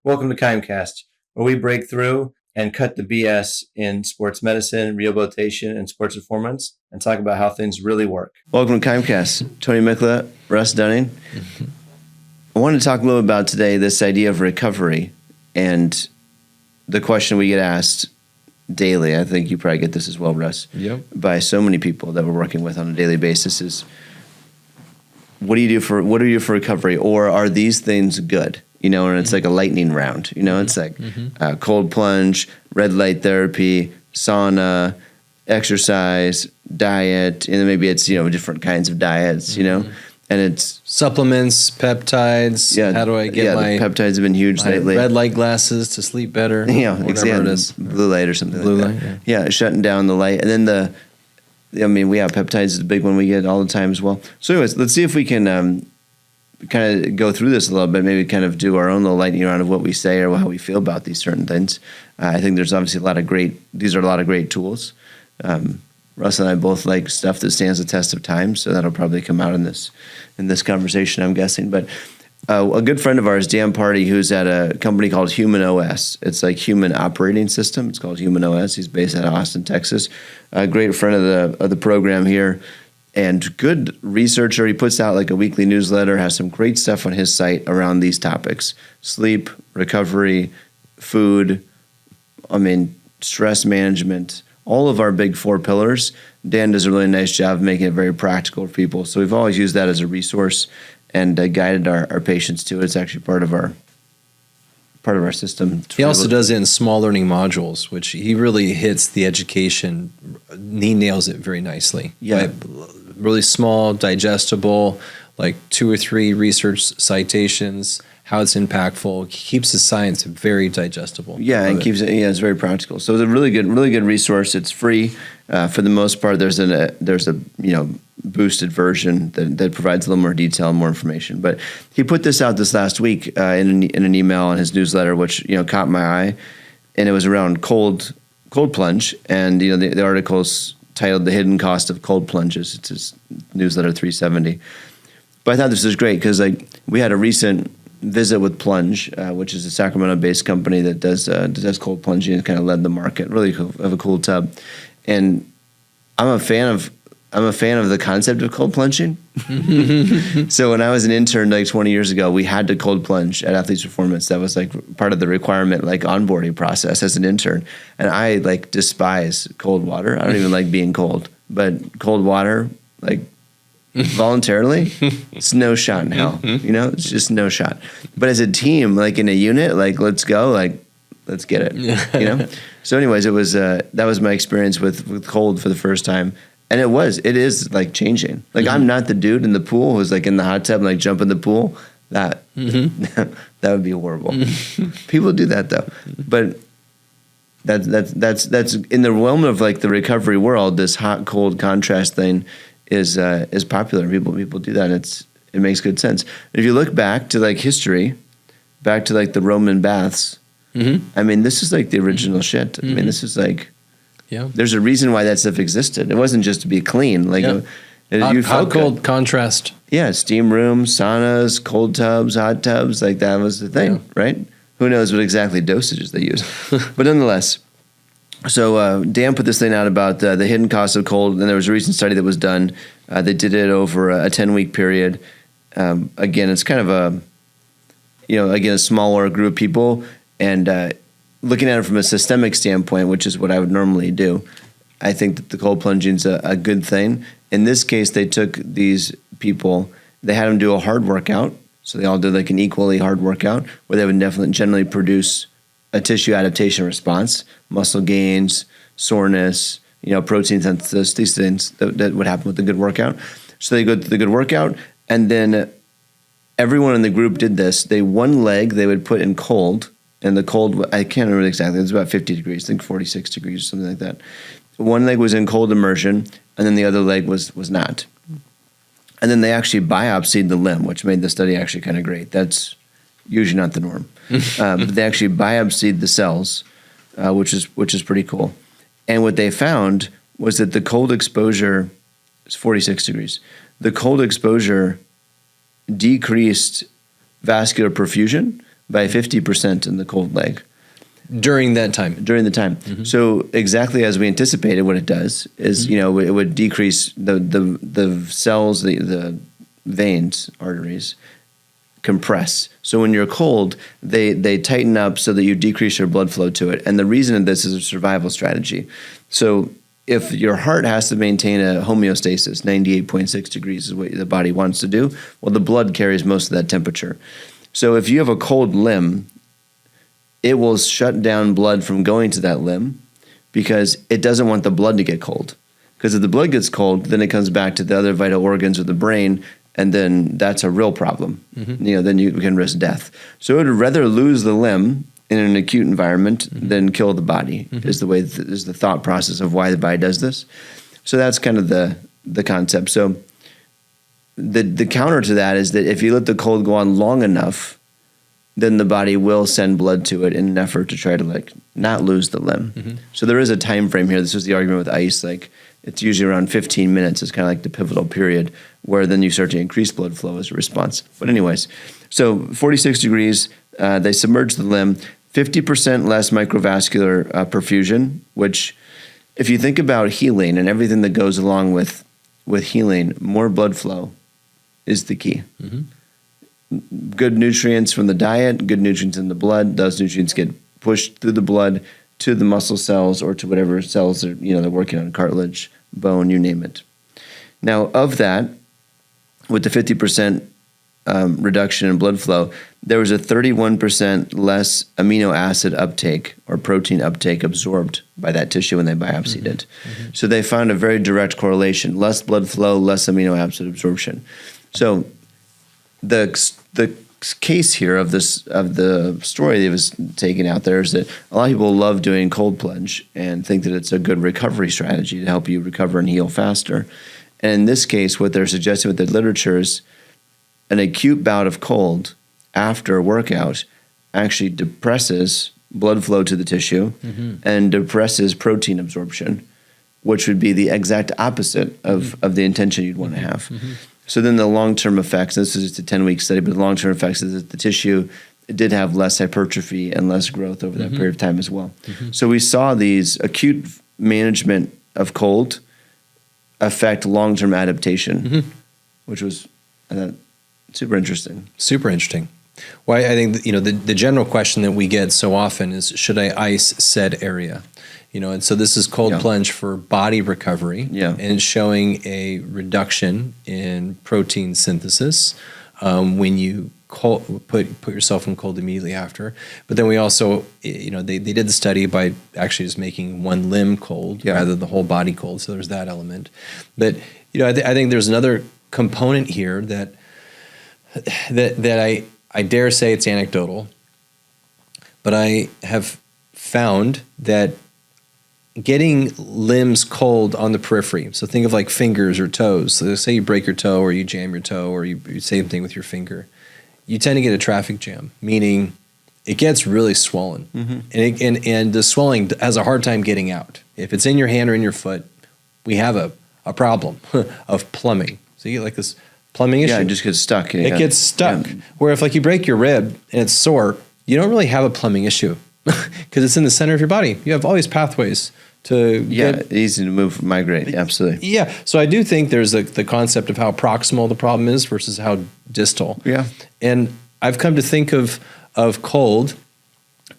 Welcome to KIMEcast, where we break through and cut the BS in sports medicine, rehabilitation, and sports performance, and talk about how things really work. Welcome to KIMEcast. Tony Mikla, Russ Dunning. I wanted to talk a little about today this idea of recovery and the question we get asked daily. I think you probably get this as well, Russ. Yep. By so many people that we're working with on a daily basis is, what do you do for recovery? Or are these things good? You know, and it's like a lightning round. You know, it's like cold plunge, red light therapy, sauna, exercise, diet, and then maybe it's, you know, different kinds of diets, you know, and it's supplements, peptides. Yeah. How do I get the peptides have been huge lately. Red light glasses to sleep better? Yeah, whatever it is. Blue light or something Blue like that. light, Yeah, shutting down the light. And then we have peptides is a big one we get all the time as well. So anyways, let's see if we can kind of go through this a little bit, maybe kind of do our own little lightning round of what we say or how we feel about these certain things. I think there's obviously these are a lot of great tools. Russ and I both like stuff that stands the test of time, so that'll probably come out in this conversation, I'm guessing. But a good friend of ours, Dan Party, who's at a company called Human OS. It's like Human Operating System. It's called Human OS. He's based out of Austin, Texas. A great friend of the program here. And good researcher. He puts out like a weekly newsletter, has some great stuff on his site around these topics: sleep, recovery, food, stress management, all of our big four pillars. Dan does a really nice job of making it very practical for people. So we've always used that as a resource and guided our patients to it. It's actually part of our system. He also does it in small learning modules, which he really hits the education. He nails it very nicely. Yeah. Really small, digestible, like 2 or 3 research citations, how it's impactful. He keeps the science very digestible. Yeah, and keeps it. Yeah, it's very practical. So it's a really good resource. It's free for the most part. There's a boosted version that provides a little more detail and more information. But he put this out this last week in an email in his newsletter, which caught my eye, and it was around cold plunge, and the article's titled "The Hidden Cost of Cold Plunges." It's his newsletter 370. But I thought this was great because we had a recent visit with Plunge, which is a Sacramento-based company that does cold plunging and kind of led the market. Really have a cool tub, and I'm a fan of the concept of cold plunging. So when I was an intern 20 years ago, we had to cold plunge at Athletes Performance. That was part of the requirement, onboarding process as an intern. And I despise cold water. I don't even like being cold, but cold water, voluntarily, it's no shot in hell. It's just no shot. But as a team, in a unit, let's go, let's get it. So anyways, it was that was my experience with cold for the first time. And it is changing. I'm not the dude in the pool who's in the hot tub and jump in the pool. That would be horrible. People do that though. But that's in the realm of the recovery world. This hot cold contrast thing is popular. People do that. It makes good sense. If you look back to history, back to the Roman baths. This is the original shit. This is yeah. There's a reason why that stuff existed. It wasn't just to be clean. Hot, cold contrast. Yeah, steam rooms, saunas, cold tubs, hot tubs. That was the thing, right? Who knows what exactly dosages they use. But nonetheless, so Dan put this thing out about the hidden cost of cold, and there was a recent study that was done. They did it over a 10-week period. Again, it's kind of a smaller group of people, and looking at it from a systemic standpoint, which is what I would normally do, I think that the cold plunging is a good thing. In this case, they took these people, they had them do a hard workout. So they all did an equally hard workout where they would generally produce a tissue adaptation response, muscle gains, soreness, protein synthesis, these things that would happen with a good workout. So they go to the good workout, and then everyone in the group did this. One leg they would put in cold. And the cold, I can't remember exactly, it was about 50 degrees, I think 46 degrees or something like that. One leg was in cold immersion, and then the other leg was not. And then they actually biopsied the limb, which made the study actually kind of great. That's usually not the norm. But they actually biopsied the cells, which is pretty cool. And what they found was that the cold exposure is 46 degrees. The cold exposure decreased vascular perfusion by 50% in the cold leg. During that time. During the time. So exactly as we anticipated, what it does is, it would decrease the cells, the veins, arteries, compress. So when you're cold, they tighten up so that you decrease your blood flow to it. And the reason of this is a survival strategy. So if your heart has to maintain a homeostasis, 98.6 degrees is what the body wants to do, well, the blood carries most of that temperature. So if you have a cold limb, it will shut down blood from going to that limb because it doesn't want the blood to get cold. Because if the blood gets cold, then it comes back to the other vital organs or the brain, and then that's a real problem. Then you can risk death. So it would rather lose the limb in an acute environment than kill the body, is the thought process of why the body does this. So that's kind of the concept. So the counter to that is that if you let the cold go on long enough, then the body will send blood to it in an effort to try to not lose the limb. So there is a time frame here. This was the argument with ice. It's usually around 15 minutes. It's kind of like the pivotal period where then you start to increase blood flow as a response. But anyways, so 46 degrees, they submerge the limb, 50% less microvascular perfusion, which if you think about healing and everything that goes along with healing, more blood flow is the key. Good nutrients from the diet, good nutrients in the blood. Those nutrients get pushed through the blood to the muscle cells or to whatever cells they're working on, cartilage, bone, you name it. Now, of that, with the 50% reduction in blood flow, there was a 31% less amino acid uptake or protein uptake absorbed by that tissue when they biopsied it. So they found a very direct correlation: less blood flow, less amino acid absorption. So the case here of the story that was taken out there is that a lot of people love doing cold plunge and think that it's a good recovery strategy to help you recover and heal faster. And in this case, what they're suggesting with the literature is an acute bout of cold after a workout actually depresses blood flow to the tissue and depresses protein absorption, which would be the exact opposite of the intention you'd want to have. So then the long-term effects, this is just a 10-week study, but the long-term effects is that the tissue did have less hypertrophy and less growth over that period of time as well. So we saw these acute management of cold affect long-term adaptation, which was super interesting. Super interesting. Well, I think the general question that we get so often is, should I ice said area? And so this is cold plunge for body recovery, and it's showing a reduction in protein synthesis when you put yourself in cold immediately after. But then we also, they did the study by actually just making one limb cold rather than the whole body cold. So there's that element. But I think there's another component here that I dare say it's anecdotal, but I have found that getting limbs cold on the periphery. So think of like fingers or toes. So say you break your toe or you jam your toe or you same thing with your finger. You tend to get a traffic jam, meaning it gets really swollen. And the swelling has a hard time getting out. If it's in your hand or in your foot, we have a problem of plumbing. So you get like this plumbing issue. Yeah, it just gets stuck. It gets stuck. Where if you break your rib and it's sore, you don't really have a plumbing issue because it's in the center of your body. You have all these pathways to easy to move, migrate. Absolutely. Yeah. So I do think there's the concept of how proximal the problem is versus how distal. Yeah. And I've come to think of cold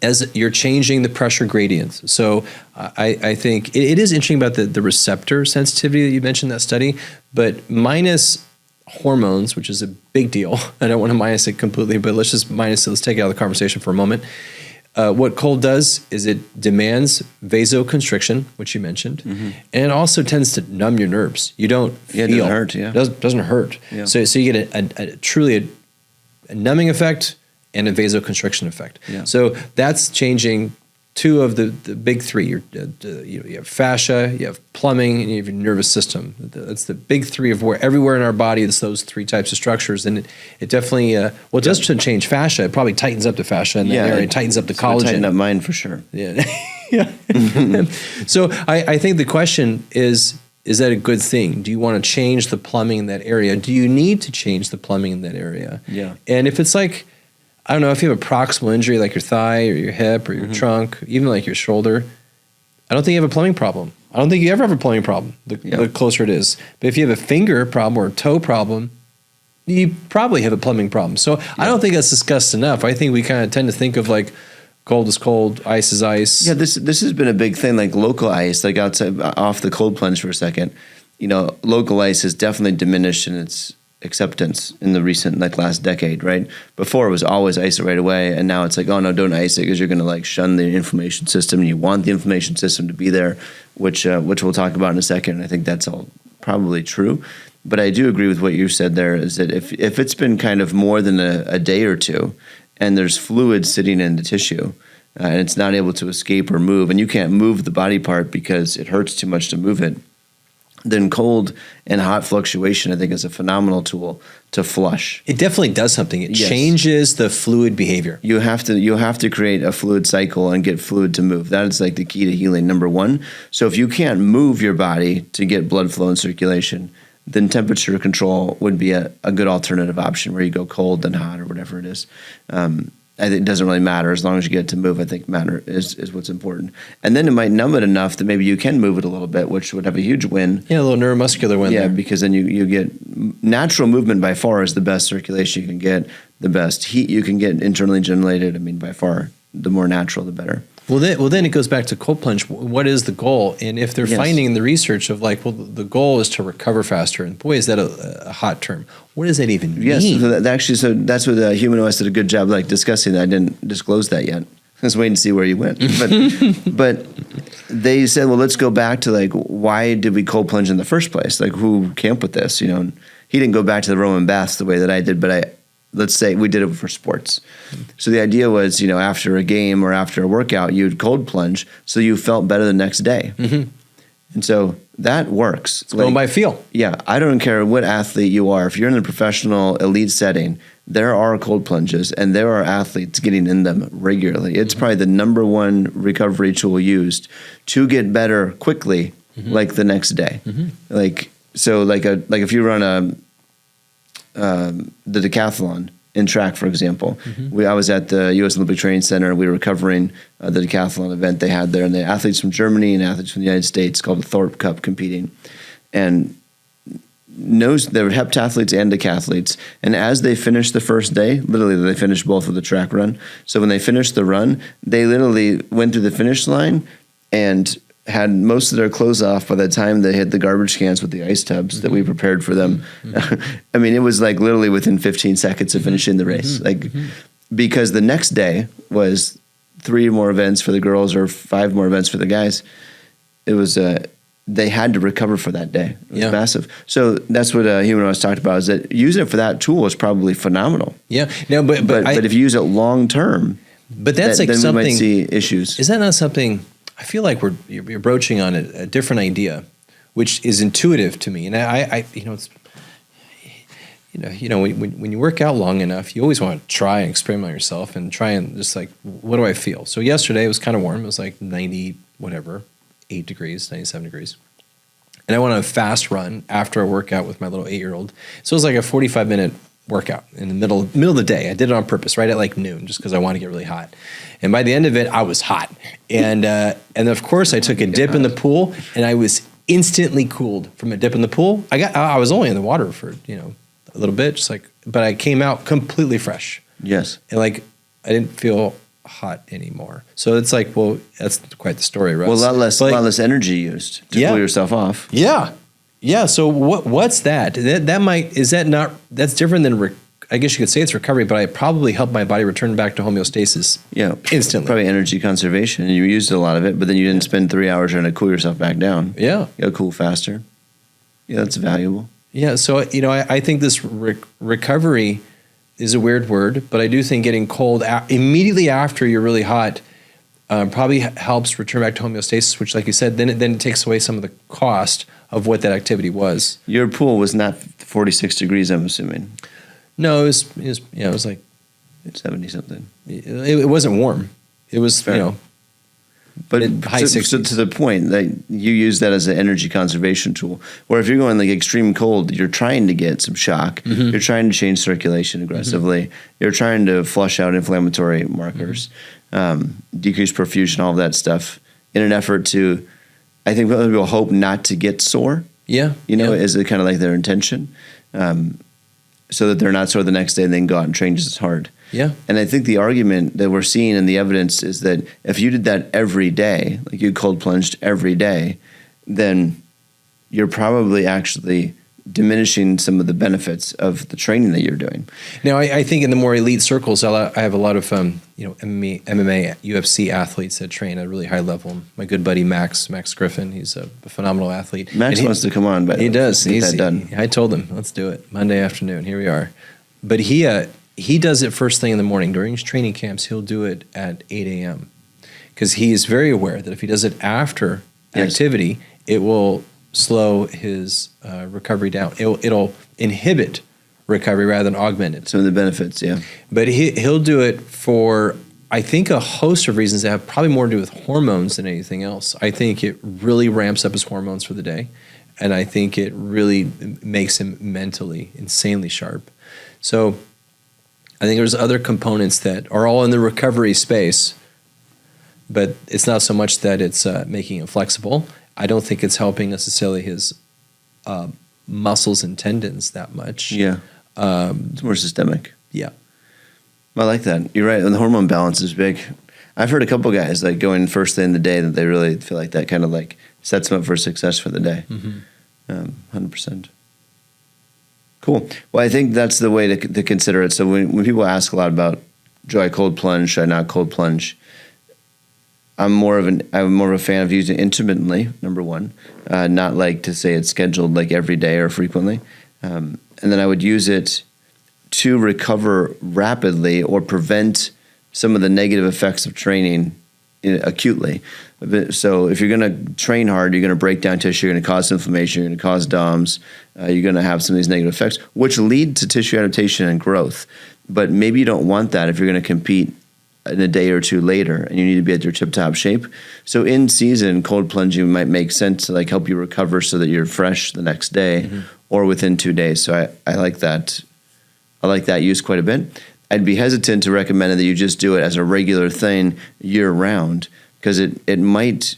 as you're changing the pressure gradients. So I think it is interesting about the receptor sensitivity that you mentioned in that study, but minus hormones, which is a big deal. I don't want to minus it completely, but let's just minus it. Let's take it out of the conversation for a moment. What cold does is it demands vasoconstriction, which you mentioned, and it also tends to numb your nerves. You don't feel. It doesn't hurt. Yeah, it doesn't hurt. Yeah. So you get a truly numbing effect and a vasoconstriction effect. Yeah. So that's changing two of the big three. You have fascia, you have plumbing, and you have your nervous system. That's the big three of where everywhere in our body it's those three types of structures. And it definitely, it does change fascia. It probably tightens up the fascia in that area. It tightens up the collagen. Tighten up mine for sure. Yeah. So I think the question is that a good thing? Do you want to change the plumbing in that area? Do you need to change the plumbing in that area? Yeah. And if it's like, I don't know if you have a proximal injury like your thigh or your hip or your trunk, even like your shoulder. I don't think you have a plumbing problem. I don't think you ever have a plumbing problem, the closer it is. But if you have a finger problem or a toe problem, you probably have a plumbing problem. So I don't think that's discussed enough. I think we kind of tend to think of like cold is cold, ice is ice. Yeah, this has been a big thing, like local ice, like outside off the cold plunge for a second. You know, local ice has definitely diminished in its acceptance in the recent, like last decade, right? Before it was always ice it right away, and now it's like, oh no, don't ice it because you're going to like shun the inflammation system, and you want the inflammation system to be there, which we'll talk about in a second. I think that's all probably true. But I do agree with what you said there, is that if it's been kind of more than a day or two and there's fluid sitting in the tissue and it's not able to escape or move, and you can't move the body part because it hurts too much to move it, then cold and hot fluctuation, I think, is a phenomenal tool to flush. It definitely does something. It changes the fluid behavior. You have to create a fluid cycle and get fluid to move. That is like the key to healing, number one. So if you can't move your body to get blood flow and circulation, then temperature control would be a good alternative option, where you go cold and hot or whatever it is. I think it doesn't really matter as long as you get it to move. I think matter is what's important. And then it might numb it enough that maybe you can move it a little bit, which would have a huge win. Yeah, a little neuromuscular win. Yeah, there. because then you get natural movement. By far is the best circulation you can get, the best heat you can get internally generated. I mean, by far, the more natural, the better. Well, then it goes back to cold plunge. What is the goal? And if they're finding in the research of like, well, the goal is to recover faster, and boy, is that a hot term. What does that even mean? Yes, so that's what HumanOS did a good job like discussing that. I didn't disclose that yet. I was waiting to see where you went. But they said, well, let's go back to like, why did we cold plunge in the first place? Like, who came up with this? You know, and he didn't go back to the Roman baths the way that I did, but let's say we did it for sports. So the idea was, you know, after a game or after a workout, you'd cold plunge so you felt better the next day. Mm-hmm. And so that works. It's going by feel. Yeah. I don't care what athlete you are. If you're in a professional elite setting, there are cold plunges and there are athletes getting in them regularly. It's probably the number one recovery tool used to get better quickly, like the next day. Mm-hmm. Like if you run the decathlon in track, for example. I was at the U.S. Olympic Training Center. We were covering the decathlon event they had there, and the athletes from Germany and athletes from the United States, called the Thorpe Cup, competing. And there were heptathletes and decathletes. And as they finished the first day, literally they finished both of the track run. So when they finished the run, they literally went through the finish line and had most of their clothes off by the time they hit the garbage cans with the ice tubs that we prepared for them. I mean, it was like literally within 15 seconds of finishing the race. Because the next day was 3 more events for the girls or 5 more events for the guys. It was, they had to recover for that day. It was massive. So that's what HumanOS talked about, is that using it for that tool is probably phenomenal. Yeah. No, but if you use it long term, but that's like then something, we might see issues. Is that not something? I feel like you're broaching on a different idea, which is intuitive to me. And I it's, when you work out long enough, you always want to try and experiment on yourself and try and just like, what do I feel? So yesterday it was kind of warm. It was like 8 degrees, 97 degrees. And I went on a fast run after a workout with my little 8-year-old. So it was like a 45-minute workout in the middle of the day. I did it on purpose, right at like noon, just because I wanted to get really hot. And by the end of it, I was hot. And of course, I took a dip in the pool, and I was instantly cooled from a dip in the pool. I was only in the water for a little bit, but I came out completely fresh. Yes, and like I didn't feel hot anymore. So it's like, well, that's quite the story, right? Well, a lot less energy used to cool yourself off. Yeah. Yeah. So what's that? That's different than, I guess you could say it's recovery, but I probably helped my body return back to homeostasis. Yeah. Instantly. Probably energy conservation. And you used a lot of it, but then you didn't spend 3 hours trying to cool yourself back down. Yeah. You gotta cool faster. Yeah, that's valuable. Yeah. So, I think this recovery is a weird word, but I do think getting cold immediately after you're really hot probably helps return back to homeostasis, which, like you said, then it takes away some of the cost of what that activity was. Your pool was not 46 degrees, I'm assuming. No, it was like 70 something. It wasn't warm. It was, fair. But so to the point that you use that as an energy conservation tool, or if you're going like extreme cold, you're trying to get some shock, you're trying to change circulation aggressively, you're trying to flush out inflammatory markers, decrease perfusion, all of that stuff in an effort to, I think other people hope not to get sore. Yeah. Is it kind of like their intention, so that they're not sore the next day and then go out and train just as hard. Yeah. And I think the argument that we're seeing in the evidence is that if you did that every day, like you cold plunged every day, then you're probably actually diminishing some of the benefits of the training that you're doing. Now, I think in the more elite circles, I have a lot of MMA, UFC athletes that train at a really high level. My good buddy Max Griffin, he's a phenomenal athlete. Max wants to come on, but he does. He's done. I told him, let's do it Monday afternoon. Here we are. But he does it first thing in the morning. During his training camps, he'll do it at 8 a.m. because he is very aware that if he does it after activity, it will slow his recovery down. It'll inhibit recovery rather than augment it. Some of the benefits, yeah. But he'll do it for, I think, a host of reasons that have probably more to do with hormones than anything else. I think it really ramps up his hormones for the day, and I think it really makes him mentally insanely sharp. So I think there's other components that are all in the recovery space, but it's not so much that it's making it flexible. I don't think it's helping necessarily his muscles and tendons that much. Yeah. It's more systemic. Yeah. I like that. You're right. And the hormone balance is big. I've heard a couple guys like going first thing in the day that they really feel like that kind of like sets them up for success for the day. 100%. Cool. Well, I think that's the way to consider it. So when people ask a lot about, do I cold plunge, should I not cold plunge? I'm more of a fan of using it intermittently, number one, not like to say it's scheduled like every day or frequently. And then I would use it to recover rapidly or prevent some of the negative effects of training acutely. So if you're going to train hard, you're going to break down tissue, you're going to cause inflammation, you're going to cause DOMS, you're going to have some of these negative effects, which lead to tissue adaptation and growth. But maybe you don't want that if you're going to compete in a day or two later and you need to be at your tip-top shape. So in season, cold plunging might make sense to like help you recover so that you're fresh the next day or within 2 days. So I like that. I like that use quite a bit. I'd be hesitant to recommend that you just do it as a regular thing year round, because it might,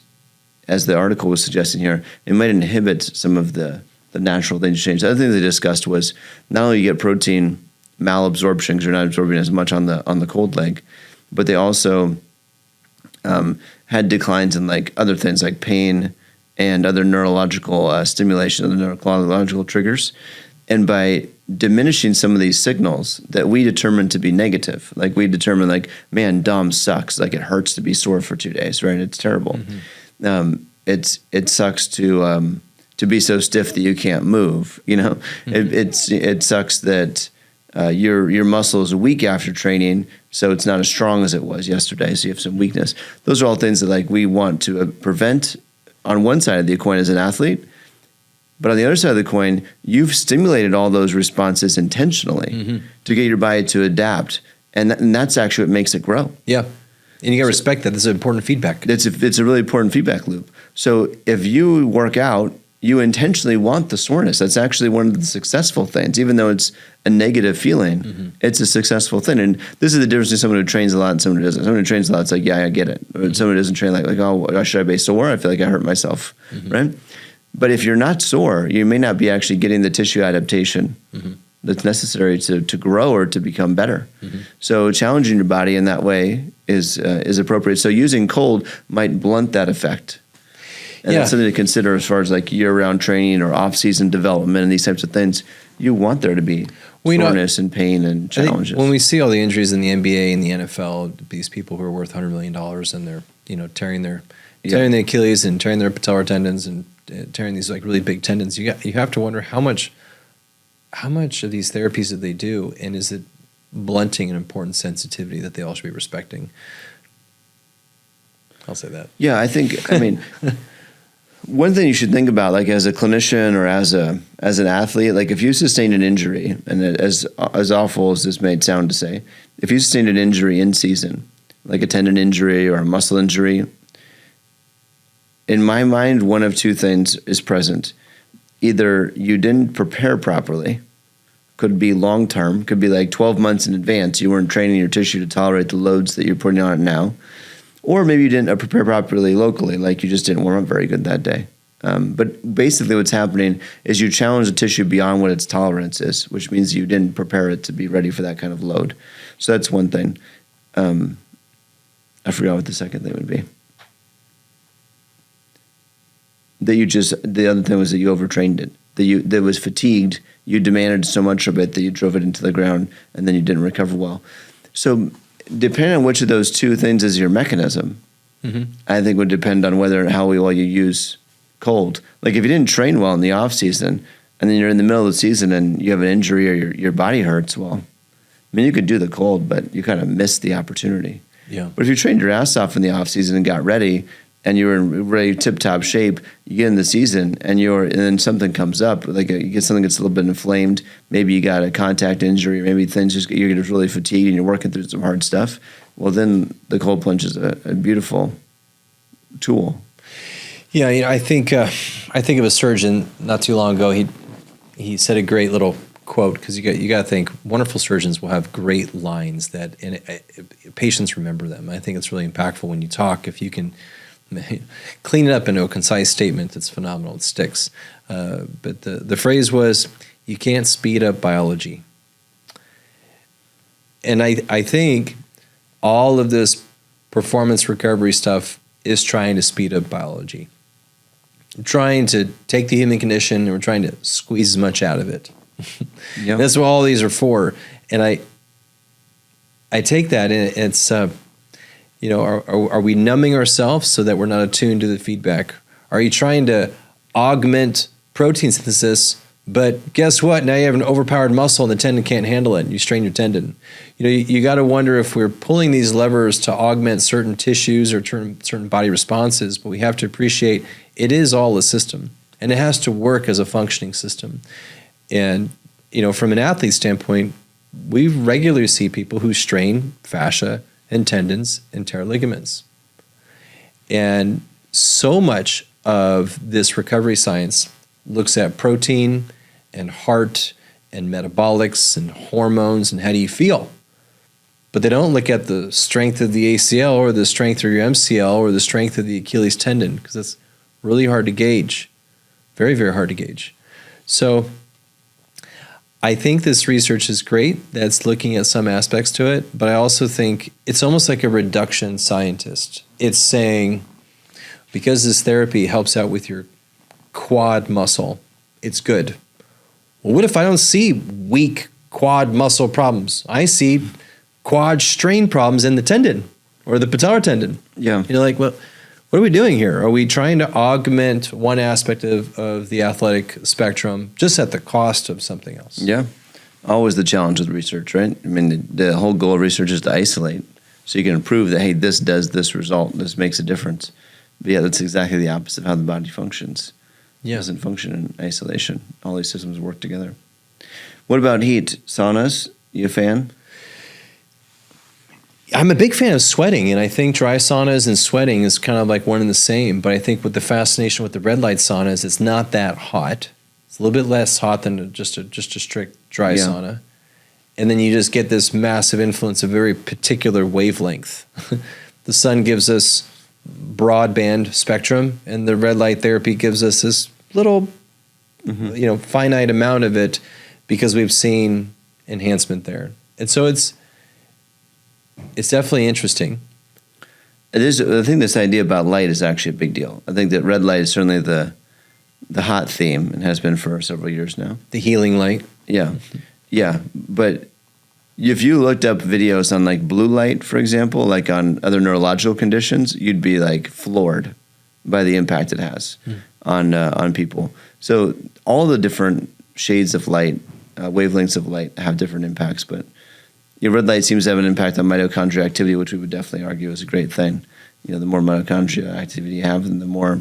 as the article was suggesting here, it might inhibit some of the natural things to change. The other thing they discussed was not only you get protein malabsorption because you're not absorbing as much on the cold leg, but they also had declines in like other things like pain and other neurological stimulation, other neurological triggers. And by diminishing some of these signals that we determine to be negative, like we determine like, man, DOM sucks. Like it hurts to be sore for 2 days, right? It's terrible. It sucks to be so stiff that you can't move. It sucks that your muscle is weak after training, so it's not as strong as it was yesterday. So you have some weakness. Those are all things that like we want to prevent on one side of the coin as an athlete. But on the other side of the coin, you've stimulated all those responses intentionally to get your body to adapt. And that's actually what makes it grow. Yeah. And you got to respect that. This is important feedback. It's a really important feedback loop. So if you work out, you intentionally want the soreness. That's actually one of the successful things. Even though it's a negative feeling, it's a successful thing. And this is the difference between someone who trains a lot and someone who doesn't. Someone who trains a lot, it's like, yeah, I get it. Or someone who doesn't train, like, oh, should I be sore? I feel like I hurt myself, right? But if you're not sore, you may not be actually getting the tissue adaptation that's necessary to grow or to become better. So challenging your body in that way is appropriate. So using cold might blunt that effect. And that's something to consider as far as like year-round training or off-season development and these types of things. You want there to be soreness and pain and challenges. When we see all the injuries in the NBA and the NFL, these people who are worth $100 million and they're tearing the Achilles and tearing their patellar tendons and tearing these like really big tendons, you have to wonder how much of these therapies that they do, and is it blunting an important sensitivity that they all should be respecting? I'll say that. Yeah, I mean, one thing you should think about, like as a clinician or as an athlete, like if you sustain an injury, and as awful as this may sound to say, if you sustain an injury in season, like a tendon injury or a muscle injury, in my mind, one of two things is present. Either you didn't prepare properly, could be long-term, could be like 12 months in advance. You weren't training your tissue to tolerate the loads that you're putting on it now. Or maybe you didn't prepare properly locally, like you just didn't warm up very good that day. But basically what's happening is you challenge the tissue beyond what its tolerance is, which means you didn't prepare it to be ready for that kind of load. So that's one thing. I forgot what the second thing would be. The other thing was that you overtrained it. That was fatigued. You demanded so much of it that you drove it into the ground, and then you didn't recover well. So depending on which of those two things is your mechanism, I think would depend on how well you use cold. Like if you didn't train well in the off season, and then you're in the middle of the season and you have an injury or your body hurts, well, I mean, you could do the cold, but you kind of missed the opportunity. Yeah. But if you trained your ass off in the off season and got ready, and you were in really tip-top shape, you get in the season, and then something comes up, like you get something that's a little bit inflamed, maybe you got a contact injury, maybe you're just really fatigued and you're working through some hard stuff, well, then the cold plunge is a beautiful tool. Yeah, I think of a surgeon not too long ago. He said a great little quote, because you got to think wonderful surgeons will have great lines that patients remember them. I think it's really impactful when you talk. If you can clean it up into a concise statement, it's phenomenal. It sticks. But the phrase was, "You can't speed up biology." And I think all of this performance recovery stuff is trying to speed up biology. We're trying to take the human condition and we're trying to squeeze as much out of it. Yep. That's what all these are for. And I take that, and it's are we numbing ourselves so that we're not attuned to the feedback? Are you trying to augment protein synthesis, but guess what? Now you have an overpowered muscle and the tendon can't handle it, and you strain your tendon. You got to wonder if we're pulling these levers to augment certain tissues or certain body responses, but we have to appreciate it is all a system, and it has to work as a functioning system. And from an athlete standpoint, we regularly see people who strain fascia and tendons and tear ligaments. And so much of this recovery science looks at protein and heart and metabolics and hormones and how do you feel. But they don't look at the strength of the ACL or the strength of your MCL or the strength of the Achilles tendon, because that's really hard to gauge. Very, very hard to gauge. So I think this research is great that's looking at some aspects to it, but I also think it's almost like a reduction scientist. It's saying, because this therapy helps out with your quad muscle, it's good. Well, what if I don't see weak quad muscle problems? I see quad strain problems in the tendon or the patellar tendon. Yeah. You're like, well, what are we doing here? Are we trying to augment one aspect of the athletic spectrum just at the cost of something else? Yeah. Always the challenge with research, right? I mean, the whole goal of research is to isolate. So you can prove that, hey, this does this result. This makes a difference. But yeah, that's exactly the opposite of how the body functions. Yeah. It doesn't function in isolation. All these systems work together. What about heat? Saunas? You a fan? I'm a big fan of sweating, and I think dry saunas and sweating is kind of like one and the same. But I think with the fascination with the red light saunas, it's not that hot. It's a little bit less hot than just a strict dry sauna. And then you just get this massive influence of very particular wavelength. The sun gives us broadband spectrum, and the red light therapy gives us this little, finite amount of it because we've seen enhancement there. And so it's definitely interesting. It is. I think this idea about light is actually a big deal. I think that red light is certainly the hot theme and has been for several years now. The healing light. Yeah. Yeah. But if you looked up videos on like blue light, for example, like on other neurological conditions, you'd be like floored by the impact it has on people. So all the different shades of light, wavelengths of light have different impacts, but your red light seems to have an impact on mitochondria activity, which we would definitely argue is a great thing. The more mitochondria activity you have, and the more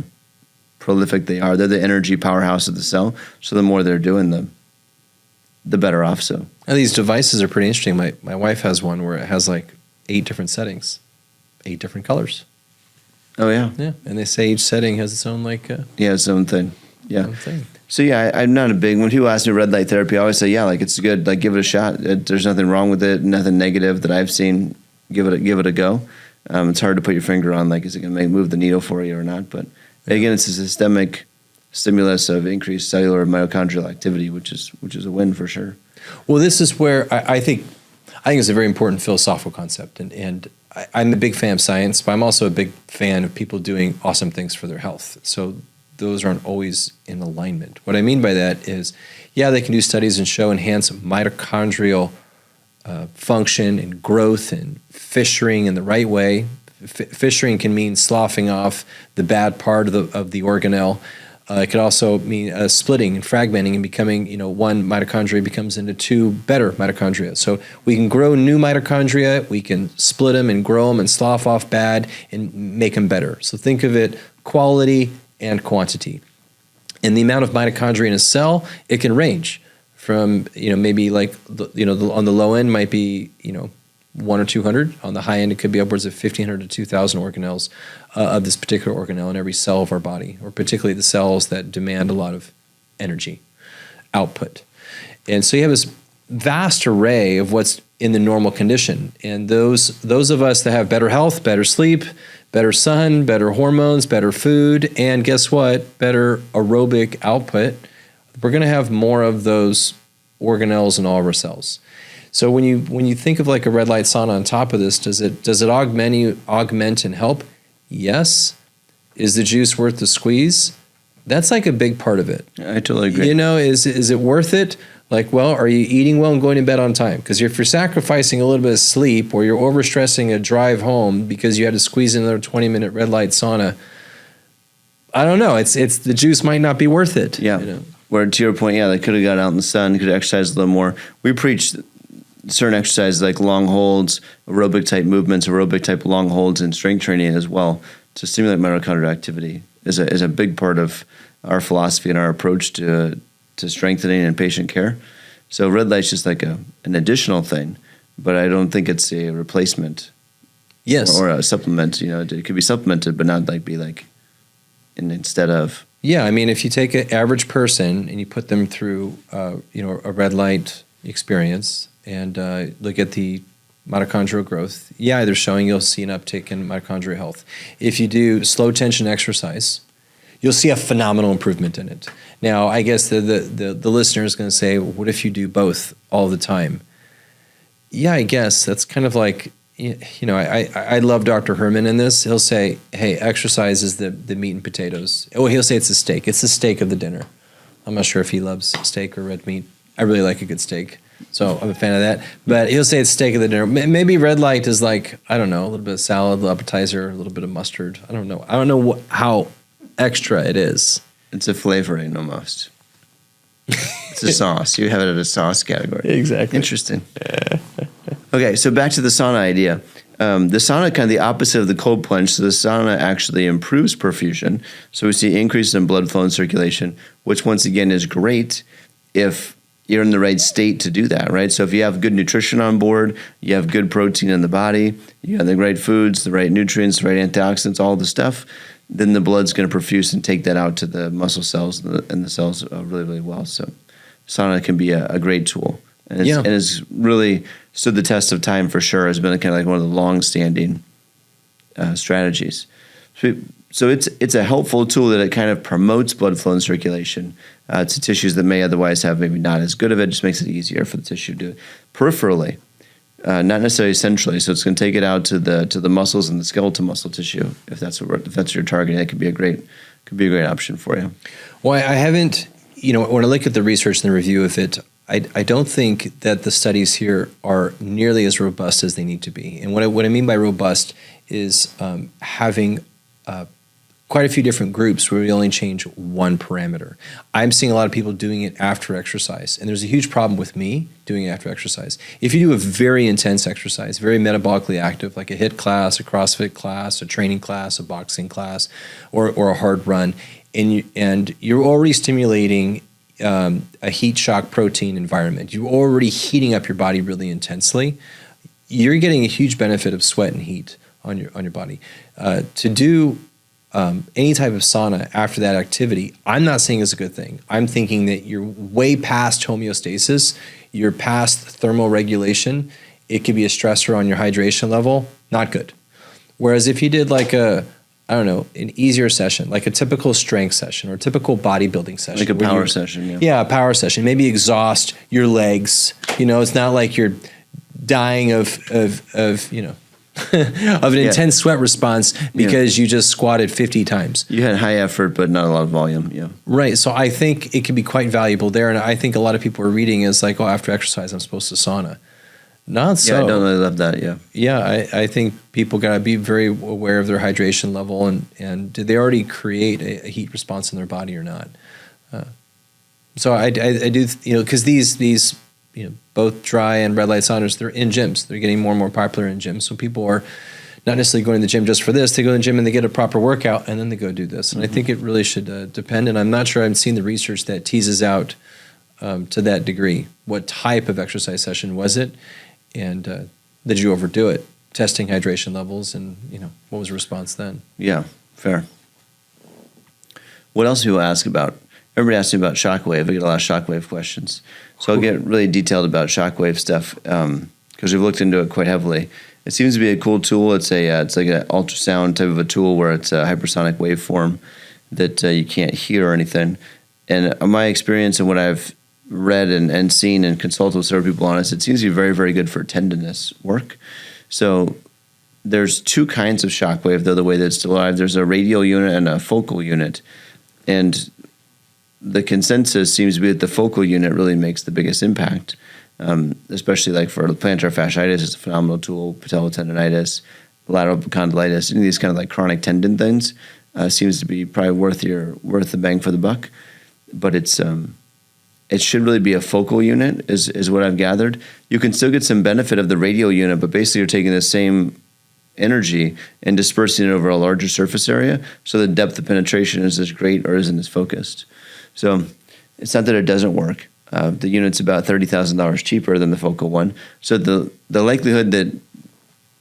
prolific they are. They're the energy powerhouse of the cell, so the more they're doing, the better off. So these devices are pretty interesting. My wife has one where it has like 8 different settings, 8 different colors. Oh yeah. Yeah, and they say each setting has its own its own thing. Yeah. Own thing. So yeah, I'm not a big. When people ask me red light therapy, I always say, yeah, like it's good. Like give it a shot. There's nothing wrong with it. Nothing negative that I've seen. Give it a go. It's hard to put your finger on. Like, is it going to move the needle for you or not? But again, it's a systemic stimulus of increased cellular mitochondrial activity, which is a win for sure. Well, this is where I think it's a very important philosophical concept, and I'm a big fan of science, but I'm also a big fan of people doing awesome things for their health. So those aren't always in alignment. What I mean by that is, yeah, they can do studies and show enhanced mitochondrial function and growth and fissuring in the right way. Fissuring can mean sloughing off the bad part of the organelle. It could also mean splitting and fragmenting and becoming, one mitochondria becomes into two better mitochondria. So we can grow new mitochondria, we can split them and grow them and slough off bad and make them better. So think of it quality and quantity. And the amount of mitochondria in a cell, it can range from, maybe like, on the low end might be, 1 or 200. On the high end, it could be upwards of 1,500 to 2,000 organelles of this particular organelle in every cell of our body, or particularly the cells that demand a lot of energy output. And so you have this vast array of what's in the normal condition. And those of us that have better health, better sleep, better sun, better hormones, better food, and guess what? Better aerobic output, we're going to have more of those organelles in all of our cells. So when you think of like a red light sauna on top of this, does it augment and help? Yes. Is the juice worth the squeeze? That's like a big part of it. I totally agree. Is it worth it? Like, well, are you eating well and going to bed on time? Because if you're sacrificing a little bit of sleep, or you're overstressing a drive home because you had to squeeze in another 20-minute red light sauna, I don't know. It's the juice might not be worth it. Yeah. Where to your point, yeah, they could have got out in the sun, could have exercised a little more. We preach certain exercises like long holds, aerobic type movements, aerobic type long holds, and strength training as well to stimulate mitochondrial activity is a big part of our philosophy and our approach to strengthening and patient care. So red light's just like an additional thing, but I don't think it's a replacement. Yes. Or a supplement. It could be supplemented, but not instead of. Yeah, I mean, if you take an average person and you put them through, a red light experience and look at the mitochondrial growth, yeah, they're showing you'll see an uptick in mitochondrial health. If you do slow tension exercise, you'll see a phenomenal improvement in it. Now, I guess the listener is going to say, well, what if you do both all the time? Yeah, I guess that's kind of like, I love Dr. Herman in this. He'll say, hey, exercise is the meat and potatoes. Oh, he'll say it's the steak. It's the steak of the dinner. I'm not sure if he loves steak or red meat. I really like a good steak, so I'm a fan of that. But he'll say it's steak of the dinner. Maybe red light is like, I don't know, a little bit of salad, a little appetizer, a little bit of mustard. I don't know. I don't know how extra it is. It's a flavoring almost. It's a sauce. You have it at a sauce category. Exactly. Interesting. Okay, so back to the sauna idea. The sauna, kind of the opposite of the cold plunge. So the sauna actually improves perfusion. So we see increases in blood flow and circulation, which once again is great if you're in the right state to do that, right? So if you have good nutrition on board, you have good protein in the body, you have the right foods, the right nutrients, the right antioxidants, all the stuff, then the blood's going to perfuse and take that out to the muscle cells and the cells really, really well. So sauna can be a great tool. And it's really stood the test of time for sure. Has been kind of like one of the long-standing strategies. So it's a helpful tool that it kind of promotes blood flow and circulation to tissues that may otherwise have maybe not as good of it. Just makes it easier for the tissue to do it peripherally, not necessarily centrally. So it's going to take it out to the muscles and the skeletal muscle tissue. If that's what you're targeting, that could be a great option for you. Well, I haven't. When I look at the research and the review of it, I don't think that the studies here are nearly as robust as they need to be. And what I mean by robust is having quite a few different groups where we only change one parameter. I'm seeing a lot of people doing it after exercise, and there's a huge problem with me doing it after exercise. If you do a very intense exercise, very metabolically active, like a HIIT class, a CrossFit class, a training class, a boxing class, or a hard run, and you're already stimulating a heat shock protein environment, you're already heating up your body really intensely, you're getting a huge benefit of sweat and heat on your body. To do any type of sauna after that activity, I'm not saying it's a good thing. I'm thinking that you're way past homeostasis. You're past thermal regulation. It could be a stressor on your hydration level. Not good. Whereas if you did like an easier session, like a typical strength session or a typical bodybuilding session. Like a power session, yeah. Yeah, a power session. Maybe exhaust your legs. It's not like you're dying of an intense sweat response because you just squatted 50 times. You had high effort, but not a lot of volume. Yeah. Right. So I think it can be quite valuable there. And I think a lot of people are reading is like, after exercise, I'm supposed to sauna. Not so. Yeah, I don't really love that. Yeah. Yeah. I think people got to be very aware of their hydration level and did they already create a heat response in their body or not? So I do, because these both dry and red light saunas, they're in gyms. They're getting more and more popular in gyms. So people are not necessarily going to the gym just for this. They go to the gym and they get a proper workout and then they go do this. And I think it really should depend. And I'm not sure I've seen the research that teases out to that degree. What type of exercise session was it? And did you overdo it? Testing hydration levels and, what was the response then? Yeah, fair. What else do people ask about? Everybody asks me about shockwave. I get a lot of shockwave questions. So I'll get really detailed about shockwave stuff because we've looked into it quite heavily. It seems to be a cool tool. It's like an ultrasound type of a tool where it's a hypersonic waveform that you can't hear or anything. And my experience and what I've read and seen and consulted with several people on it, it seems to be very, very good for tendinous work. So there's two kinds of shockwave, though, the way that it's derived. There's a radial unit and a focal unit. And the consensus seems to be that the focal unit really makes the biggest impact, especially like for plantar fasciitis. It's a phenomenal tool. Patellotendinitis, lateral condylitis, any of these kind of like chronic tendon things seems to be probably worth the bang for the buck. But it should really be a focal unit, is what I've gathered. You can still get some benefit of the radial unit, but basically you're taking the same energy and dispersing it over a larger surface area, so the depth of penetration is as great or isn't as focused. So it's not that it doesn't work. The unit's about $30,000 cheaper than the focal one. So the likelihood that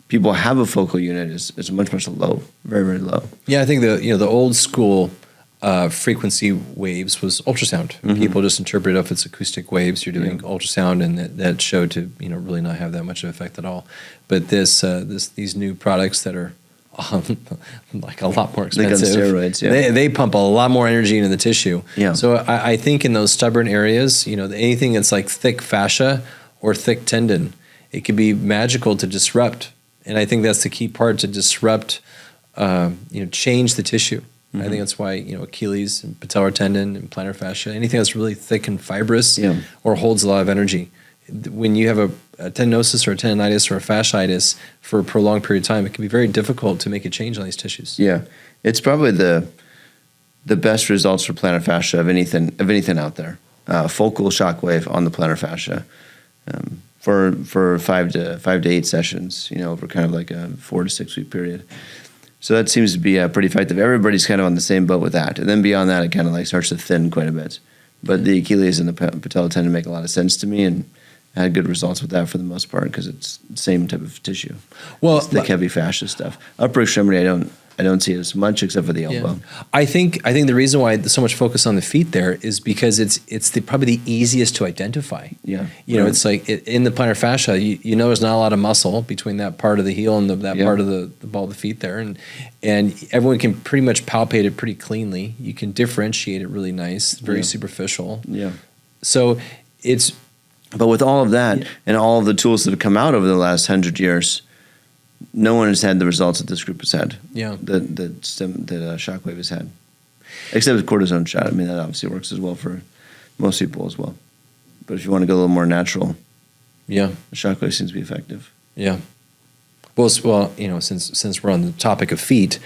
people have a focal unit is much, much low, very, very low. Yeah, I think the old school frequency waves was ultrasound. Mm-hmm. People just interpret if it's acoustic waves, you're doing ultrasound, and that showed to really not have that much of an effect at all. But these new products that are like a lot more expensive. Like on steroids, yeah. They pump a lot more energy into the tissue. Yeah. So I think in those stubborn areas, anything that's like thick fascia or thick tendon, it could be magical to disrupt. And I think that's the key part, to disrupt, change the tissue. Mm-hmm. I think that's why, Achilles and patellar tendon and plantar fascia, anything that's really thick and fibrous or holds a lot of energy. When you have a tendinosis or a tendinitis or a fasciitis for a prolonged period of time, it can be very difficult to make a change on these tissues. Yeah. It's probably the best results for plantar fascia of anything out there. Focal shockwave on the plantar fascia for 5 to 8 sessions, over kind of like a 4 to 6 week period. So that seems to be pretty effective. Everybody's kind of on the same boat with that. And then beyond that, it kind of like starts to thin quite a bit. But the Achilles and the patella tendon make a lot of sense to me, and I had good results with that for the most part because it's the same type of tissue. Well, it's thick, heavy fascia stuff. Upper extremity, I don't see it as much except for the elbow. Yeah. I think the reason why so much focus on the feet there is because it's probably the easiest to identify. Yeah, it's like in the plantar fascia, there's not a lot of muscle between that part of the heel and that part of the ball of the feet there, and everyone can pretty much palpate it pretty cleanly. You can differentiate it really nice, very superficial. Yeah. So it's. But with all of that and all of the tools that have come out over the last 100 years, no one has had the results that this group has had. Yeah. That Shockwave has had. Except with cortisone shot. I mean, that obviously works as well for most people as well. But if you want to go a little more natural, the Shockwave seems to be effective. Yeah. Well, since we're on the topic of feet,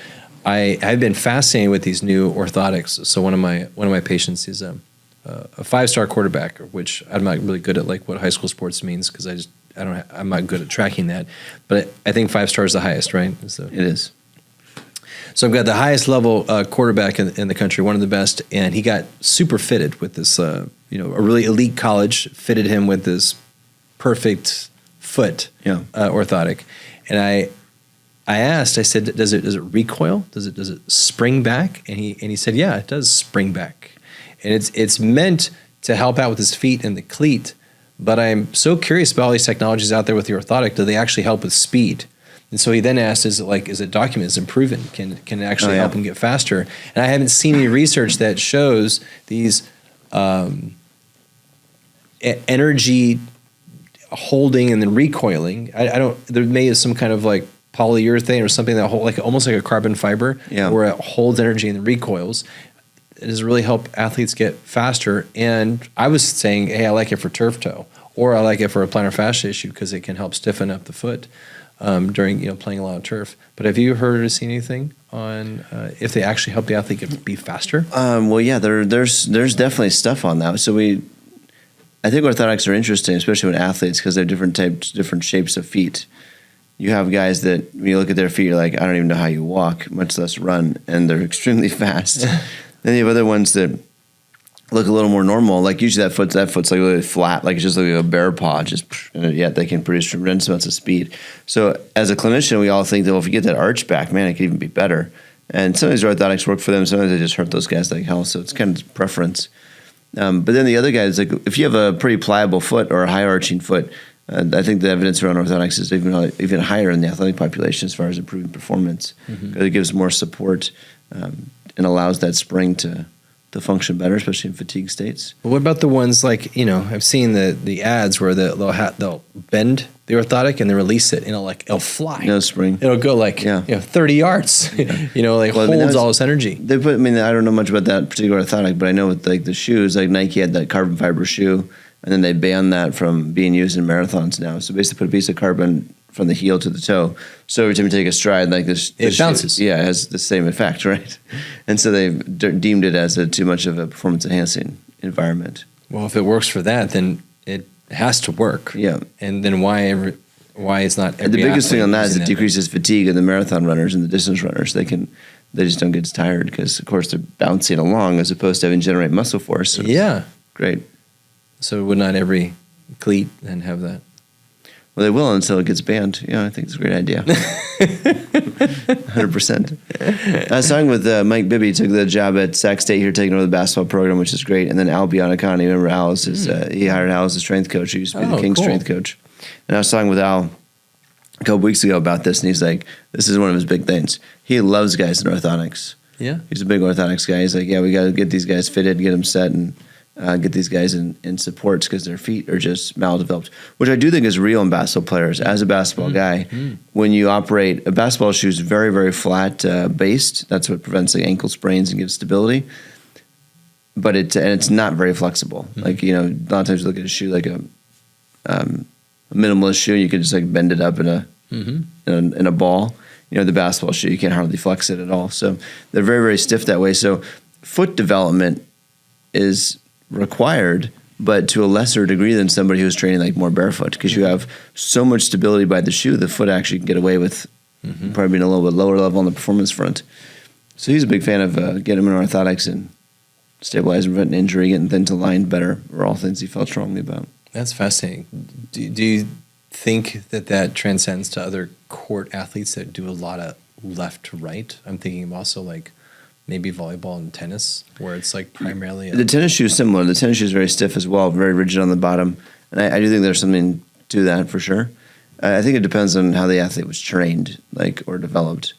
I've been fascinated with these new orthotics. So one of my patients is a 5-star quarterback, which I'm not really good at, like what high school sports means, because I'm not good at tracking that. But I think 5-star is the highest, right? It is. So I've got the highest level quarterback in the country, one of the best, and he got super fitted with this, a really elite college fitted him with this perfect foot orthotic. And I asked, I said, does it recoil? Does it spring back? And he said, yeah, it does spring back. And it's meant to help out with his feet and the cleat. But I'm so curious about all these technologies out there with the orthotic. Do they actually help with speed? And so he then asked, is it documented? Is it proven? Can it actually help him get faster? And I haven't seen any research that shows these energy holding and then recoiling. I don't. There may be some kind of like polyurethane or something that hold, like almost like a carbon fiber, where it holds energy and then recoils. It does really help athletes get faster. And I was saying, hey, I like it for turf toe, or I like it for a plantar fascia issue because it can help stiffen up the foot during playing a lot of turf. But have you heard or seen anything on if they actually help the athlete be faster? Well, yeah, there's definitely stuff on that. So I think orthotics are interesting, especially with athletes, because they have different shapes of feet. You have guys that when you look at their feet, you're like, I don't even know how you walk, much less run, and they're extremely fast. Then you have other ones that look a little more normal. Like usually that foot's like really flat, like it's just like a bear paw. Yet they can produce tremendous amounts of speed. So as a clinician, we all think that if you get that arch back, man, it could even be better. And some of these orthotics work for them. Sometimes they just hurt those guys like hell. So it's kind of preference. But then the other guys, like if you have a pretty pliable foot or a high arching foot, I think the evidence around orthotics is even higher in the athletic population as far as improving performance. Because it gives more support and allows that spring to function better, especially in fatigue states. What about the ones like, I've seen the ads where they'll bend the orthotic and then release it and it'll fly. No spring. It'll go 30 yards, holds all this energy. I don't know much about that particular orthotic, but I know with like the shoes, like Nike had that carbon fiber shoe, and then they banned that from being used in marathons now. So basically put a piece of carbon from the heel to the toe. So every time you take a stride like this, it bounces. It has the same effect, right? And so they've deemed it as too much of a performance enhancing environment. Well, if it works for that, then it has to work. Yeah. And then why it's not every The biggest thing on that is it that decreases fatigue in the marathon runners and the distance runners. They just don't get as tired because, of course, they're bouncing along as opposed to having generate muscle force. So great. So would not every cleat then have that? Well, they will until it gets banned. Yeah, I think it's a great idea. 100%. I was talking with Mike Bibby, took the job at Sac State here, taking over the basketball program, which is great. And then Al Bianacani, remember Al is he hired Al as the strength coach. He used to be the King's strength coach. And I was talking with Al a couple weeks ago about this, and he's like, this is one of his big things. He loves guys in orthotics. Yeah. He's a big orthotics guy. He's like, yeah, we got to get these guys fitted, get them set, and get these guys in supports because their feet are just maldeveloped, which I do think is real in basketball players. As a basketball guy, when you operate, a basketball shoe is very, very flat based. That's what prevents the ankle sprains and gives stability. But it's not very flexible. Like, a lot of times you look at a shoe like a minimalist shoe, you can just like bend it up in a ball. The basketball shoe, you can't hardly flex it at all. So they're very, very stiff that way. So foot development is required, but to a lesser degree than somebody who's training like more barefoot, because you have so much stability by the shoe, the foot actually can get away with probably being a little bit lower level on the performance front. So he's a big fan of getting him in orthotics and stabilizing, preventing injury, getting things aligned better, were all things he felt strongly about. That's fascinating. Do you think that transcends to other court athletes that do a lot of left to right? I'm thinking of also like maybe volleyball and tennis, where it's like primarily the tennis shoe is similar. The tennis shoe is very stiff as well, very rigid on the bottom, and I do think there's something to that for sure. I think it depends on how the athlete was trained, or developed.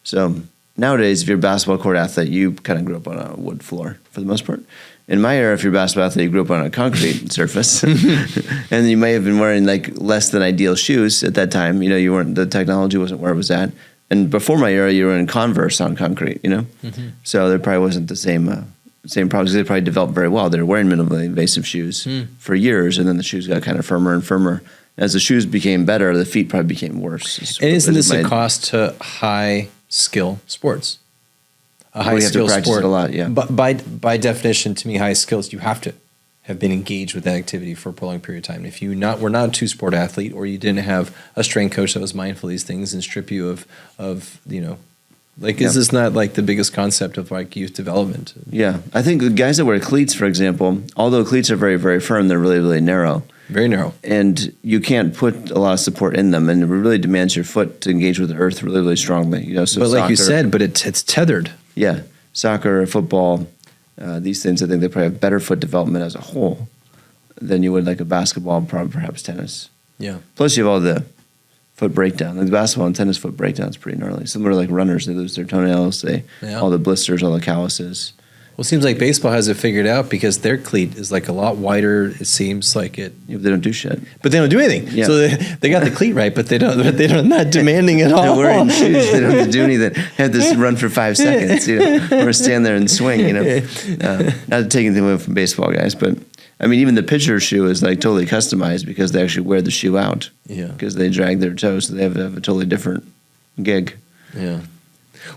So nowadays, if you're a basketball court athlete, you kind of grew up on a wood floor for the most part. In my era, if you're a basketball athlete, you grew up on a concrete surface, and you may have been wearing less than ideal shoes at that time. You weren't, the technology wasn't where it was at. And before my era, you were in Converse on concrete, So there probably wasn't the same problems. They probably developed very well. They were wearing minimally invasive shoes for years, and then the shoes got kind of firmer and firmer. As the shoes became better, the feet probably became worse. And isn't this a cost to high skill sports? A high skill sport a lot, yeah. But by definition, to me, high skills, you have to have been engaged with that activity for a prolonged period of time. If were not a two-sport athlete, or you didn't have a strength coach that was mindful of these things and strip you of is this not like the biggest concept of like youth development? Yeah, I think the guys that wear cleats, for example, although cleats are very, very firm, they're really, really narrow. Very narrow. And you can't put a lot of support in them, and it really demands your foot to engage with the earth really, really strongly. You know, so but soccer, like you said, but it's tethered. Yeah, soccer, football, these things, I think they probably have better foot development as a whole than you would like a basketball, perhaps tennis. Yeah. Plus, you have all the foot breakdown. Like the basketball and tennis foot breakdown is pretty gnarly. Similar to like runners, they lose their toenails, all the blisters, all the calluses. Well, it seems like baseball has it figured out because their cleat is like a lot wider. It seems like it. Yeah, they don't do shit. But they don't do anything. Yeah. So they got the cleat right, but they don't. They're not demanding at all. They're wearing shoes. They don't have to do anything. They have to run for 5 seconds, you know, or stand there and swing. You know, not to take anything away from baseball guys, but I mean, even the pitcher's shoe is like totally customized because they actually wear the shoe out. Yeah. Because they drag their toes, so they have a totally different gig. Yeah.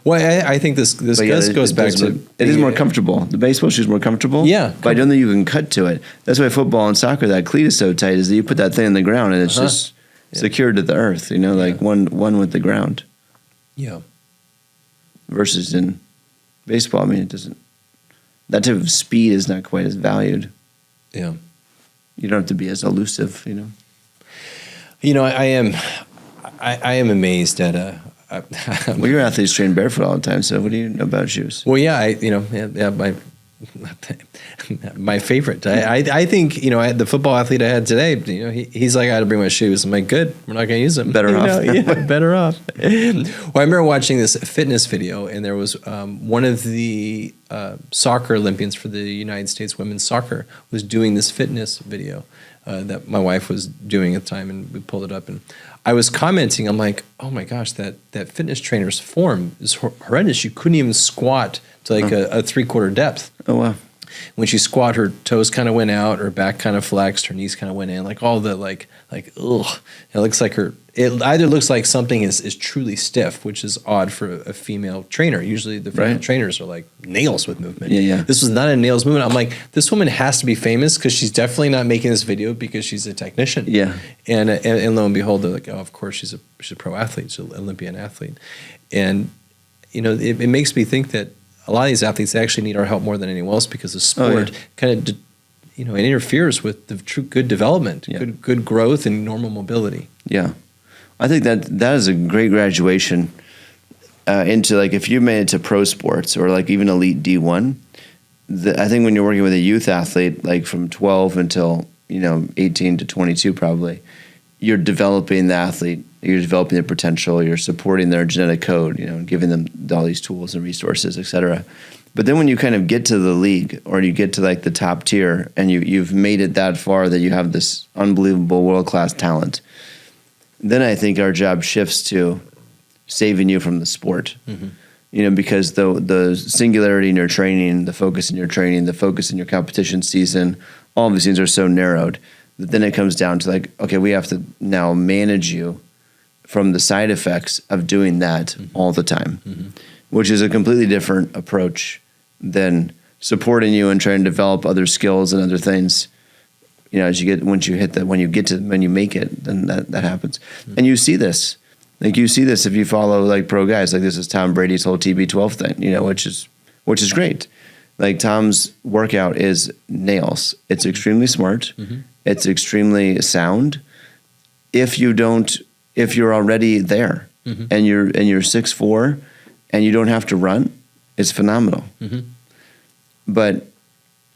Well, I think this goes back to it is more comfortable. The baseball shoe is more comfortable. Yeah, but I don't think you can cut to it. That's why football and soccer, that cleat is so tight, is that you put that thing in the ground and it's just secured to the earth. You know, like one with the ground. Yeah. Versus in baseball, I mean, it doesn't. That type of speed is not quite as valued. Yeah. You don't have to be as elusive. You know. You know, I am amazed at well, your athletes train barefoot all the time, so what do you know about shoes? Well, yeah, my favorite. I think, you know, the football athlete I had today, you know, he's like, I had to bring my shoes. I'm like, good, we're not going to use them. Better off. Better off. Well, I remember watching this fitness video, and there was one of the soccer Olympians for the United States women's soccer was doing this fitness video that my wife was doing at the time, and we pulled it up, and I was commenting, I'm like, oh my gosh, that fitness trainer's form is horrendous. You couldn't even squat to like a 3/4 depth. Oh, wow. When she squat, her toes kind of went out, her back kind of flexed, her knees kind of went in, like all the like, ugh. It looks like it either looks like something is truly stiff, which is odd for a female trainer. Usually the female trainers are like nails with movement. Yeah. This was not a nails movement. I'm like, this woman has to be famous because she's definitely not making this video because she's a technician. Yeah. And lo and behold, they're like, oh, of course she's a pro athlete, she's an Olympian athlete. And, you know, it makes me think that a lot of these athletes actually need our help more than anyone else because the sport kind of, you know, it interferes with the true good development, good growth and normal mobility. Yeah. I think that is a great graduation into, like, if you made it to pro sports or like even elite D1, I think when you're working with a youth athlete, like from 12 until, you know, 18 to 22 probably, you're developing the athlete, you're developing their potential, you're supporting their genetic code, you know, giving them all these tools and resources, et cetera. But then when you kind of get to the league or you get to like the top tier and you've made it that far that you have this unbelievable world-class talent, then I think our job shifts to saving you from the sport. Mm-hmm. You know, because the singularity in your training, the focus in your training, the focus in your competition season, all of these things are so narrowed that then it comes down to like, okay, we have to now manage you from the side effects of doing that all the time, which is a completely different approach than supporting you and trying to develop other skills and other things. You know, when you make it, then that happens. And you see this. Like you see this if you follow like pro guys. Like this is Tom Brady's whole TB12 thing, you know, which is great. Like Tom's workout is nails. It's extremely smart. It's extremely sound. If you're already there and you're 6'4" and you don't have to run, it's phenomenal. But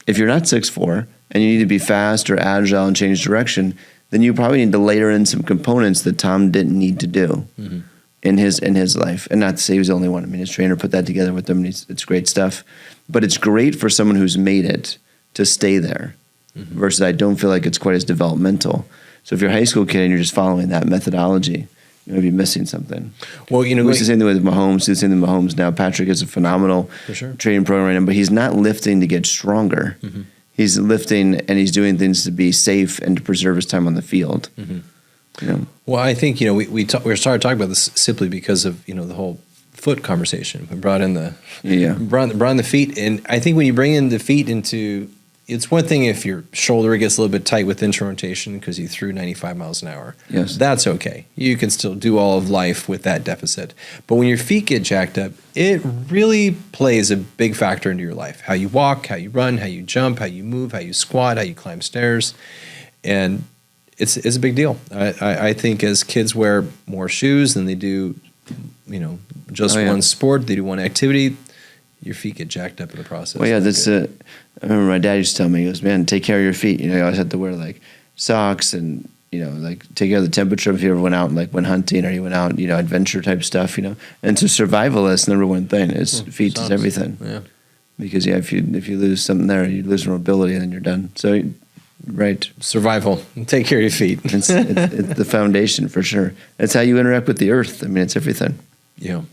if you're not 6'4" and you need to be fast or agile and change direction, then you probably need to layer in some components that Tom didn't need to do in his life. And not to say he was the only one. I mean, his trainer put that together with him, and it's great stuff. But it's great for someone who's made it to stay there versus I don't feel like it's quite as developmental. So if you're a high school kid and you're just following that methodology, you're going to be missing something. Well, you know, it's the same thing with Mahomes. The same thing with Mahomes now. Patrick is a phenomenal training program right now, but he's not lifting to get stronger. He's lifting and he's doing things to be safe and to preserve his time on the field. You know? Well, I think, you know, we started talking about this simply because of, you know, the whole foot conversation. We brought in brought in the feet, and I think when you bring in the feet into, it's one thing if your shoulder gets a little bit tight with instrumentation because you threw 95 miles an hour. Yes. That's okay. You can still do all of life with that deficit. But when your feet get jacked up, it really plays a big factor into your life. How you walk, how you run, how you jump, how you move, how you squat, how you climb stairs. And it's a big deal. I think as kids wear more shoes than they do, just one sport, they do one activity, your feet get jacked up in the process. Well, yeah, that's I remember my dad used to tell me, he goes, man, take care of your feet. You always have to wear like socks and, like take care of the temperature if you ever went out and like went hunting or you went out, adventure type stuff, And so survival is number one thing is feet is everything. Yeah. Because if you lose something there, you lose mobility and then you're done. So, right. Survival. Take care of your feet. it's the foundation for sure. It's how you interact with the earth. I mean, it's everything. Yeah.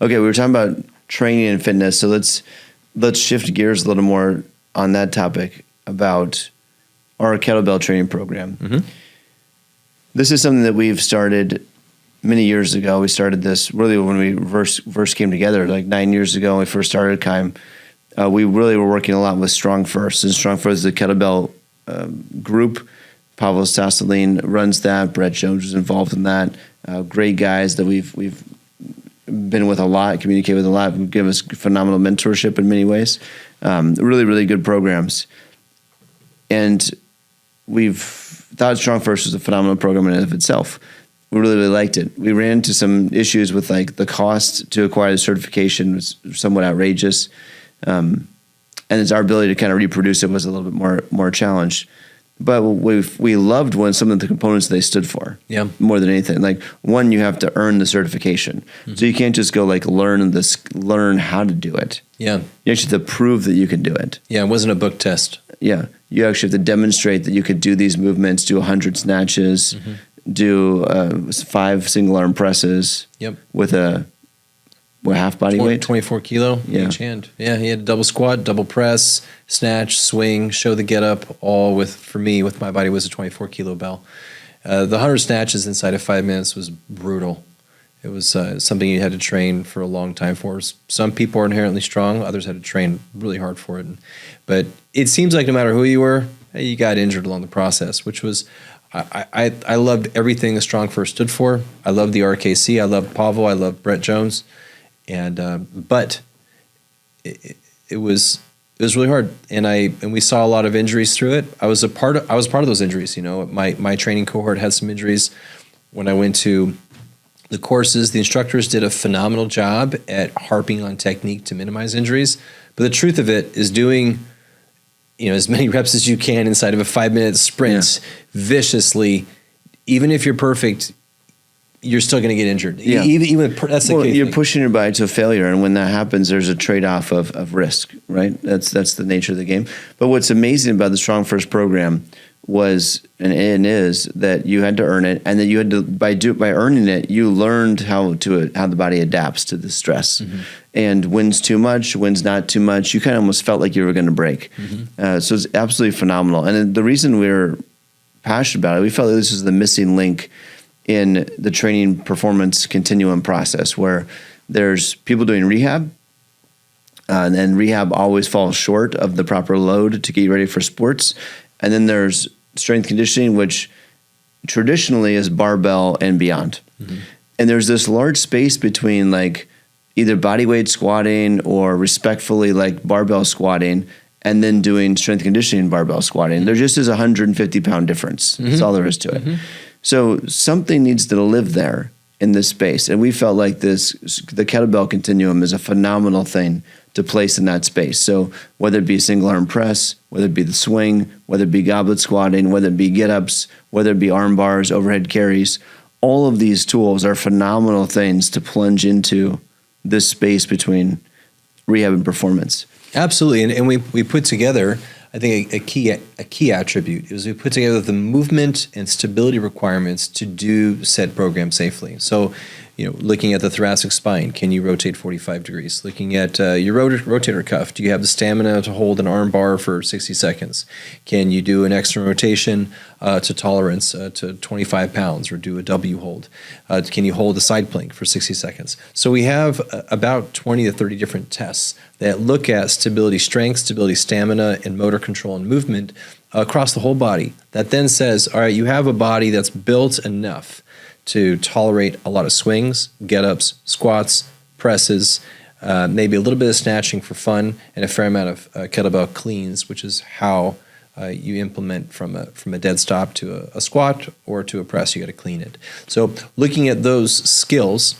Okay, we were talking about training and fitness, so let's shift gears a little more on that topic about our kettlebell training program. Mm-hmm. This is something that we've started many years ago. We started this really when we first came together, like 9 years ago when we first started KIME. We really were working a lot with Strong First. And Strong First is a kettlebell group. Pavel Sassolin runs that. Brett Jones was involved in that. Great guys that we've been with a lot, communicate with a lot, who give us phenomenal mentorship in many ways. Really, really good programs. And we've thought Strong First was a phenomenal program in and of itself. We really, really liked it. We ran into some issues with like the cost to acquire the certification was somewhat outrageous. And it's our ability to kind of reproduce it was a little bit more challenged. But we loved some of the components they stood for. Yeah. More than anything. Like one, you have to earn the certification. Mm-hmm. So you can't just go like learn how to do it. Yeah. You actually have to prove that you can do it. Yeah, it wasn't a book test. Yeah. You actually have to demonstrate that you could do these movements, do 100 snatches, do 5 single arm presses with a half body weight? 24 kilo in each hand. Yeah, he had a double squat, double press, snatch, swing, show the get up, all for me, with my body was a 24 kilo bell. The 100 snatches inside of 5 minutes was brutal. It was something you had to train for a long time for. Some people are inherently strong, others had to train really hard for it. But it seems like no matter who you were, you got injured along the process, which was, I loved everything the Strong First stood for. I loved the RKC, I loved Pavel, I loved Brett Jones. And but it was really hard, and we saw a lot of injuries through it. I was part of those injuries. My training cohort had some injuries. When I went to the courses, the instructors did a phenomenal job at harping on technique to minimize injuries. But the truth of it is doing as many reps as you can inside of a 5-minute sprint viciously. Even if you're perfect, you're still going to get injured. Yeah. Even that's the you're pushing your body to a failure, and when that happens, there's a trade-off of risk, right? That's the nature of the game. But what's amazing about the Strong First program was and is that you had to earn it, and that you had to by earning it, you learned how the body adapts to the stress, and when's too much, when's not too much. You kind of almost felt like you were going to break. So it's absolutely phenomenal, and the reason we're passionate about it, we felt like this was the missing link in the training performance continuum process, where there's people doing rehab, and then rehab always falls short of the proper load to get you ready for sports. And then there's strength conditioning, which traditionally is barbell and beyond. And there's this large space between like either body weight squatting or respectfully like barbell squatting, and then doing strength conditioning barbell squatting. There just is a 150-pound difference. That's all there is to it. So something needs to live there in this space. And we felt like the kettlebell continuum is a phenomenal thing to place in that space. So whether it be single arm press, whether it be the swing, whether it be goblet squatting, whether it be get-ups, whether it be arm bars, overhead carries, all of these tools are phenomenal things to plunge into this space between rehab and performance. Absolutely. And we put together, I think a key attribute is we put together the movement and stability requirements to do said program safely. So, looking at the thoracic spine, can you rotate 45 degrees? Looking at your rotator cuff, do you have the stamina to hold an arm bar for 60 seconds? Can you do an external rotation to tolerance to 25 pounds, or do a W hold? Can you hold a side plank for 60 seconds? So we have about 20 to 30 different tests that look at stability strength, stability stamina, and motor control and movement across the whole body. That then says, all right, you have a body that's built enough to tolerate a lot of swings, get-ups, squats, presses, maybe a little bit of snatching for fun, and a fair amount of kettlebell cleans, which is how you implement from a dead stop to a squat or to a press. You got to clean it. So looking at those skills,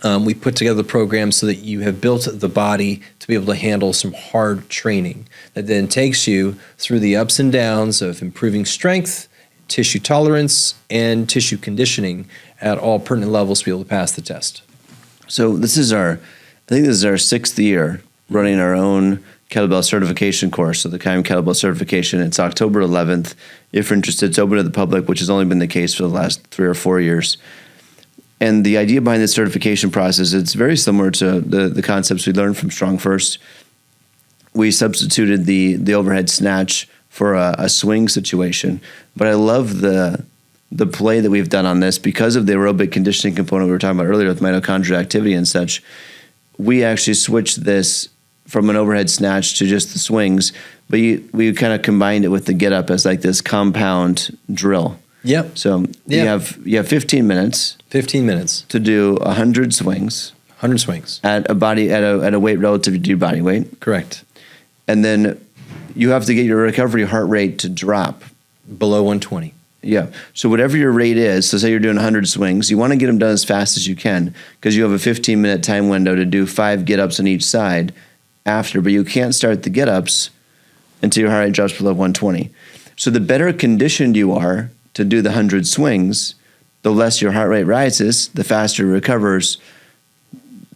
we put together the program so that you have built the body to be able to handle some hard training that then takes you through the ups and downs of improving strength, tissue tolerance, and tissue conditioning at all pertinent levels to be able to pass the test. So I think this is our 6th year running our own kettlebell certification course. So the KIME kettlebell certification, it's October 11th. If you're interested, it's open to the public, which has only been the case for the last 3 or 4 years. And the idea behind the certification process, it's very similar to the concepts we learned from Strong First. We substituted the overhead snatch for a swing situation. But I love the play that we've done on this because of the aerobic conditioning component we were talking about earlier with mitochondrial activity and such. We actually switched this from an overhead snatch to just the swings, but we kind of combined it with the get up as like this compound drill. Yep. So you have 15 minutes. 15 minutes to do 100 swings. 100 swings at a weight relative to your body weight. Correct. And then you have to get your recovery heart rate to drop below 120. Yeah. So whatever your rate is, so say you're doing 100 swings, you want to get them done as fast as you can because you have a 15-minute time window to do 5 get-ups on each side after, but you can't start the get-ups until your heart rate drops below 120. So the better conditioned you are to do the 100 swings, the less your heart rate rises, the faster it recovers,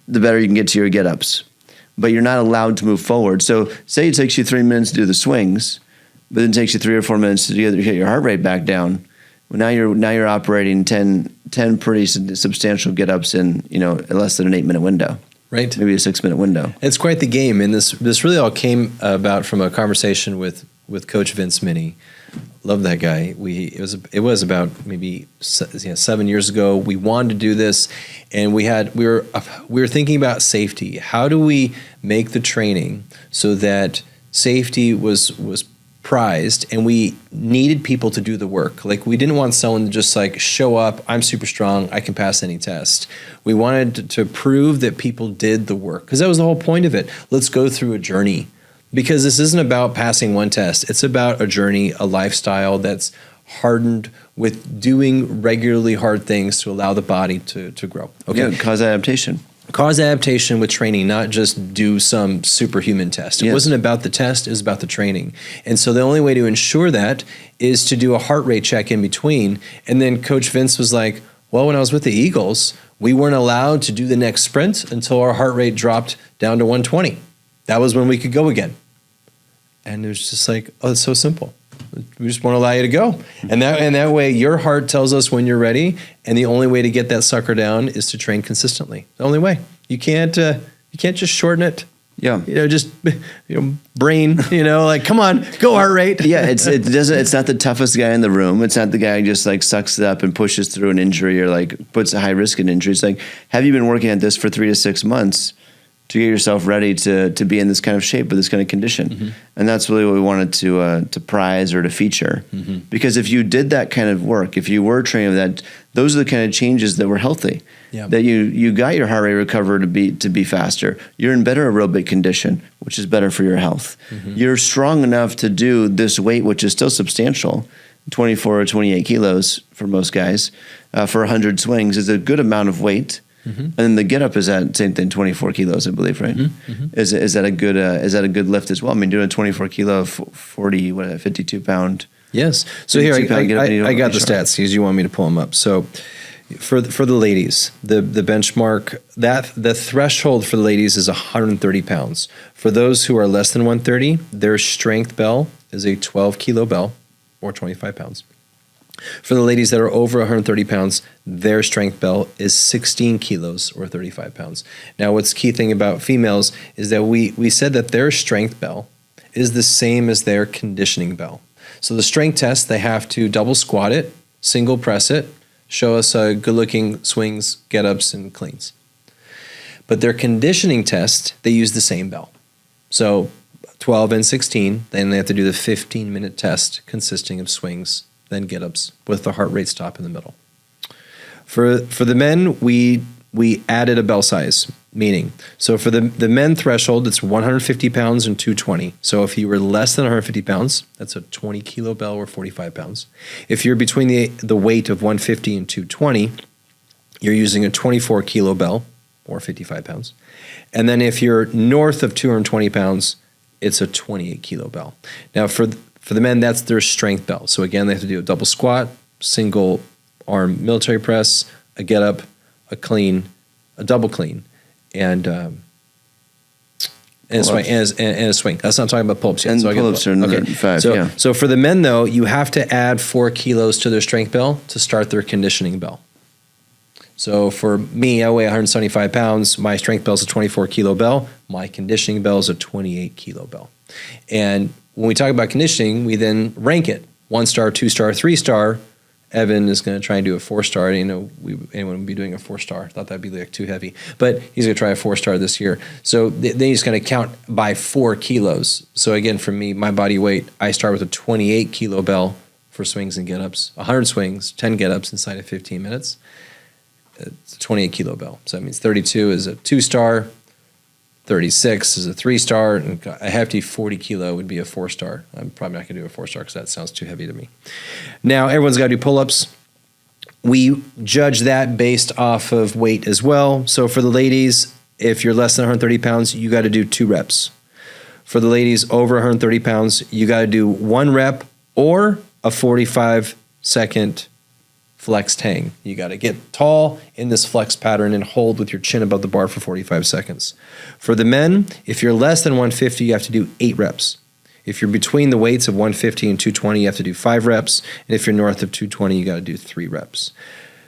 the better you can get to your get-ups. But you're not allowed to move forward. So say it takes you 3 minutes to do the swings, but then it takes you 3 or 4 minutes to get your heart rate back down. Well, now you're operating 10 pretty substantial get-ups in less than an 8-minute window. Right. Maybe a 6-minute window. It's quite the game. And this really all came about from a conversation with Coach Vince Minnie. Love that guy. It was about maybe 7 years ago. We wanted to do this, and we were thinking about safety. How do we make the training so that safety was prized, and we needed people to do the work? Like, we didn't want someone to just like show up, I'm super strong, I can pass any test. We wanted to prove that people did the work, because that was the whole point of it. Let's go through a journey. Because this isn't about passing one test. It's about a journey, a lifestyle that's hardened with doing regularly hard things to allow the body to grow. Okay. Yeah, cause adaptation. Cause adaptation with training, not just do some superhuman test. It wasn't about the test, it was about the training. And so the only way to ensure that is to do a heart rate check in between. And then Coach Vince was like, well, when I was with the Eagles, we weren't allowed to do the next sprint until our heart rate dropped down to 120. That was when we could go again. And it was just like, oh, it's so simple. We just want to allow you to go. And that way your heart tells us when you're ready. And the only way to get that sucker down is to train consistently. The only way. You can't just shorten it. Yeah. Brain, like, come on, go heart rate. Yeah. It's not the toughest guy in the room. It's not the guy who just like sucks it up and pushes through an injury or like puts a high risk in injury. It's like, have you been working at this for 3 to 6 months to get yourself ready to be in this kind of shape with this kind of condition? Mm-hmm. And that's really what we wanted to prize or to feature. Mm-hmm. Because if you did that kind of work, if you were training that, those are the kind of changes that were healthy. Yeah. That you got your heart rate recovered to be faster. You're in better aerobic condition, which is better for your health. Mm-hmm. You're strong enough to do this weight, which is still substantial, 24 or 28 kilos for most guys, for 100 swings is a good amount of weight. Mm-hmm. And then the get up is at same thing, 24 kilos, I believe, right? Mm-hmm. Mm-hmm. Is that a good lift as well? I mean, doing a 24 kilo, 52 pound. Yes. So here I got the stats because you want me to pull them up. So for the ladies, the benchmark, the threshold for the ladies is 130 pounds. For those who are less than 130, their strength bell is a 12 kilo bell or 25 pounds. For the ladies that are over 130 pounds, their strength bell is 16 kilos or 35 pounds. Now, what's key thing about females is that we said that their strength bell is the same as their conditioning bell. So the strength test, they have to double squat it, single press it, show us good-looking swings, get-ups, and cleans. But their conditioning test, they use the same bell. So 12 and 16, then they have to do the 15-minute test consisting of swings, then get-ups with the heart rate stop in the middle. For the men, we added a bell size. Meaning, so for the men threshold, it's 150 pounds and 220. So if you were less than 150 pounds, that's a 20 kilo bell or 45 pounds. If you're between the weight of 150 and 220, you're using a 24 kilo bell or 55 pounds. And then if you're north of 220 pounds, it's a 28 kilo bell. Now for the men, that's their strength bell. So again, they have to do a double squat, single arm military press, a get up, a clean, a double clean, and a swing. That's not talking about pull-ups yet. And pull-ups are another 5, yeah. So for the men, though, you have to add 4 kilos to their strength bell to start their conditioning bell. So for me, I weigh 175 pounds. My strength bell is a 24 kilo bell. My conditioning bell is a 28 kilo bell. And when we talk about conditioning, we then rank it. 1-star, 2-star, 3-star. Evan is going to try and do a 4-star. Anyone would be doing a 4-star. Thought that'd be like too heavy. But he's going to try a 4-star this year. So then he's going to count by 4 kilos. So again, for me, my body weight, I start with a 28 kilo bell for swings and get-ups. 100 swings, 10 get-ups inside of 15 minutes. It's a 28 kilo bell. So that means 32 is a 2-star, 36 is a 3-star, and a hefty 40 kilo would be a 4-star. I'm probably not going to do a 4-star because that sounds too heavy to me. Now, everyone's got to do pull-ups. We judge that based off of weight as well. So for the ladies, if you're less than 130 pounds, you got to do 2 reps. For the ladies over 130 pounds, you got to do 1 rep or a 45-second flexed hang. You got to get tall in this flex pattern and hold with your chin above the bar for 45 seconds. For the men, if you're less than 150, you have to do 8 reps. If you're between the weights of 150 and 220, you have to do 5 reps. And if you're north of 220, you got to do 3 reps.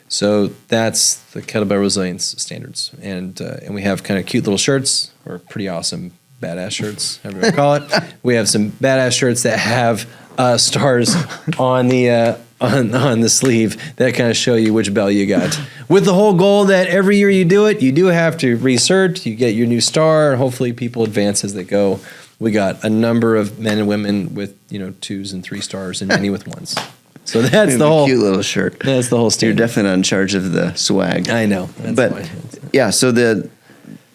So that's the Kettlebell Resilience standards. And we have kind of cute little shirts, or pretty awesome badass shirts, however you want to call it. We have some badass shirts that have stars on the sleeve that kind of show you which bell you got. With the whole goal that every year you do it, you do have to recert, you get your new star, and hopefully people advance as they go. We got a number of men and women with 2s and 3 stars and many with 1s. So that's the whole cute little shirt. That's the whole standard. You're definitely not in charge of the swag. I know. So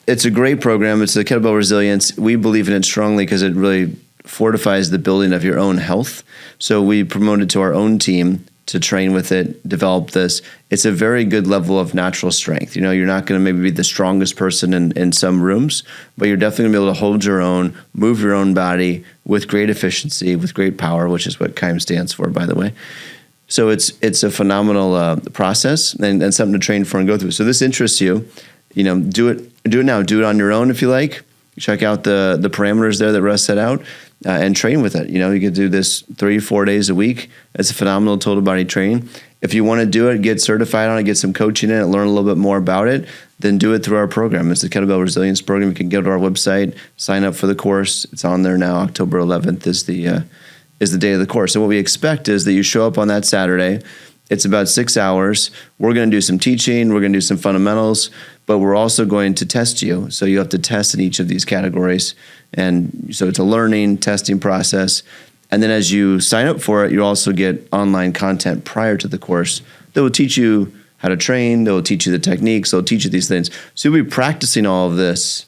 it's a great program. It's the Kettlebell Resilience. We believe in it strongly because it really fortifies the building of your own health. So we promote it to our own team to train with it, develop this. It's a very good level of natural strength. You're not going to maybe be the strongest person in some rooms, but you're definitely going to be able to hold your own, move your own body with great efficiency, with great power, which is what KIME stands for, by the way. So it's a phenomenal process and something to train for and go through. So this interests you, do it now. Do it on your own if you like. Check out the parameters there that Russ set out and train with it. You could do this 3-4 days a week. It's a phenomenal total body training. If you want to do it, get certified on it, get some coaching in it, learn a little bit more about it, then do it through our program. It's the Kettlebell Resilience Program. You can go to our website, sign up for the course. It's on there now. October 11th is the day of the course. And what we expect is that you show up on that Saturday. It's about 6 hours. We're going to do some teaching. We're going to do some fundamentals, but we're also going to test you. So you have to test in each of these categories. And so it's a learning, testing process. And then as you sign up for it, you also get online content prior to the course that will teach you how to train. They'll teach you the techniques. They'll teach you these things. So you'll be practicing all of this.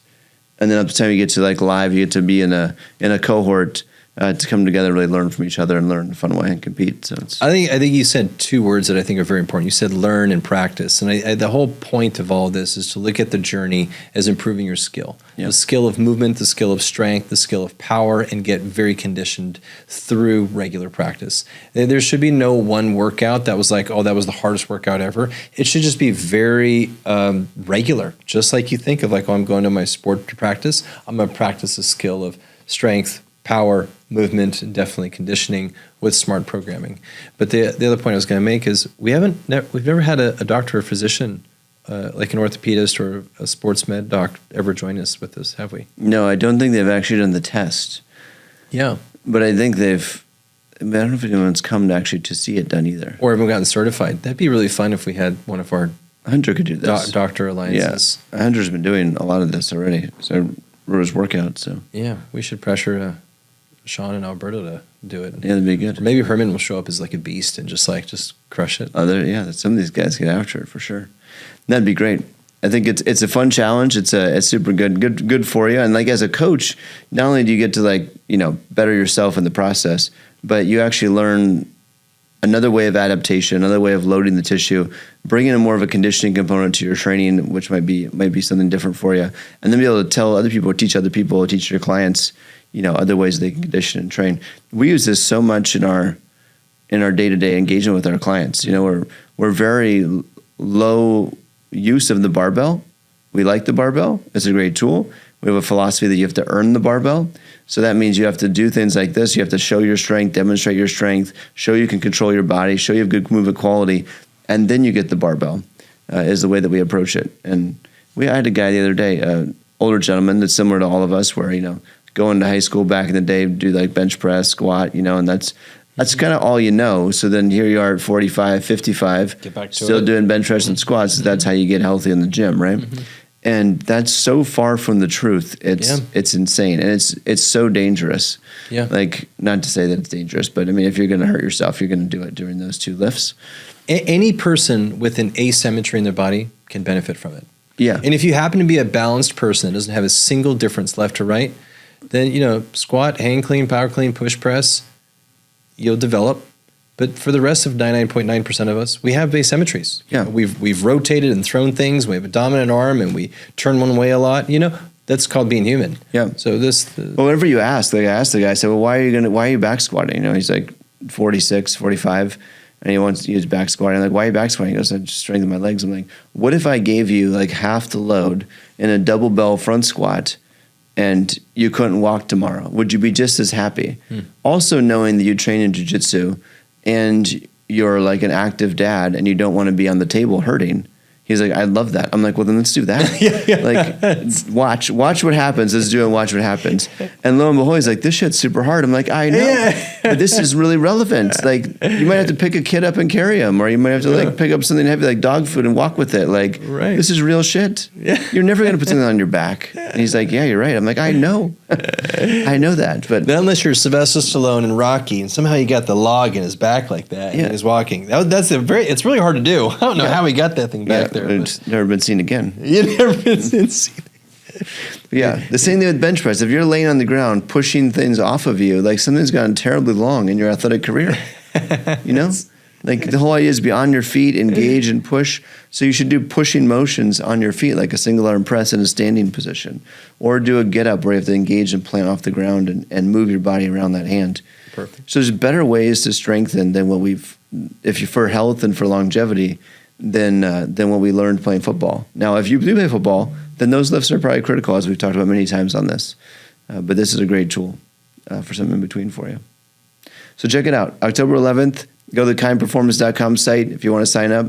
And then up to the time you get to live, you get to be in a cohort to come together, really learn from each other and learn in a fun way and compete. So I think you said 2 words that I think are very important. You said learn and practice. And the whole point of all of this is to look at the journey as improving your skill. Yeah. The skill of movement, the skill of strength, the skill of power, and get very conditioned through regular practice. There should be no one workout that was like, oh, that was the hardest workout ever. It should just be very regular. Just like you think of like, oh, I'm going to my sport to practice. I'm going to practice a skill of strength, power, movement, and definitely conditioning with smart programming. But the other point I was going to make is we've never had a doctor or physician like an orthopedist or a sports med doc ever join us with this, have we? No, I don't think they've actually done the test. Yeah. But I think I don't know if anyone's come to see it done either. Or haven't gotten certified. That'd be really fun if we had one of our Hunter could do this. Doctor alliances. Yeah. Hunter's been doing a lot of this already. So his workout. So yeah, we should pressure Sean and Alberto to do it. Yeah, that'd be good. Or maybe Herman will show up as like a beast and just crush it. Some of these guys get after it for sure. That'd be great. I think it's a fun challenge. It's super good for you. And like as a coach, not only do you get to like, better yourself in the process, but you actually learn another way of adaptation, another way of loading the tissue, bringing in more of a conditioning component to your training, which might be something different for you. And then be able to tell other people, teach other people, teach your clients, other ways they can condition and train. We use this so much in our day-to-day engagement with our clients. We're very low use of the barbell. We like the barbell. It's a great tool. We have a philosophy that you have to earn the barbell. So that means you have to do things like this. You have to show your strength, demonstrate your strength, show you can control your body, show you have good movement quality, and then you get the barbell is the way that we approach it. And I had a guy the other day, older gentleman that's similar to all of us, where, going to high school back in the day, do like bench press, squat, and that's kind of all you know. So then here you are at 45, 55, still doing bench press and squats. Mm-hmm. That's how you get healthy in the gym, right? Mm-hmm. And that's so far from the truth. It's insane. And it's so dangerous. Yeah. Like, not to say that it's dangerous, but I mean, if you're going to hurt yourself, you're going to do it during those two lifts. Any person with an asymmetry in their body can benefit from it. Yeah. And if you happen to be a balanced person that doesn't have a single difference left to right, then, squat, hang clean, power clean, push press, you'll develop. But for the rest of 99.9% of us, we have asymmetries. Yeah. We've rotated and thrown things. We have a dominant arm and we turn one way a lot. That's called being human. Yeah. So well, whenever you ask, like I asked the guy, I said, well, why are you back squatting? He's like 46, 45, and he wants to use back squatting. I'm like, why are you back squatting? He goes, I just strengthen my legs. I'm like, what if I gave you like half the load in a double bell front squat and you couldn't walk tomorrow? Would you be just as happy? Also knowing that you train in jiu-jitsu and you're like an active dad and you don't want to be on the table hurting. He's like, I love that. I'm like, well, then let's do that. Like, watch what happens. Let's do it and watch what happens. And lo and behold, he's like, this shit's super hard. I'm like, I know, but this is really relevant. Like, you might have to pick a kid up and carry him, or you might have to like pick up something heavy like dog food and walk with it. Like, this is real shit. You're never going to put something on your back. And he's like, yeah, you're right. I'm like, I know. I know that. But unless you're Sylvester Stallone and Rocky and somehow you got the log in his back like that and he's walking. It's really hard to do. I don't know how he got that thing back there. It's never been seen again. You've never been seen. Yeah, the same thing with bench press. If you're laying on the ground pushing things off of you, like something's gone terribly wrong in your athletic career. Like the whole idea is be on your feet, engage and push. So you should do pushing motions on your feet, like a single arm press in a standing position, or do a get up where you have to engage and plant off the ground and move your body around that hand. Perfect. So there's better ways to strengthen than what if you for health and for longevity, than what we learned playing football. Now, if you do play football, then those lifts are probably critical, as we've talked about many times on this. But this is a great tool for something in between for you. So check it out. October 11th, go to the KIMEperformance.com site. If you want to sign up,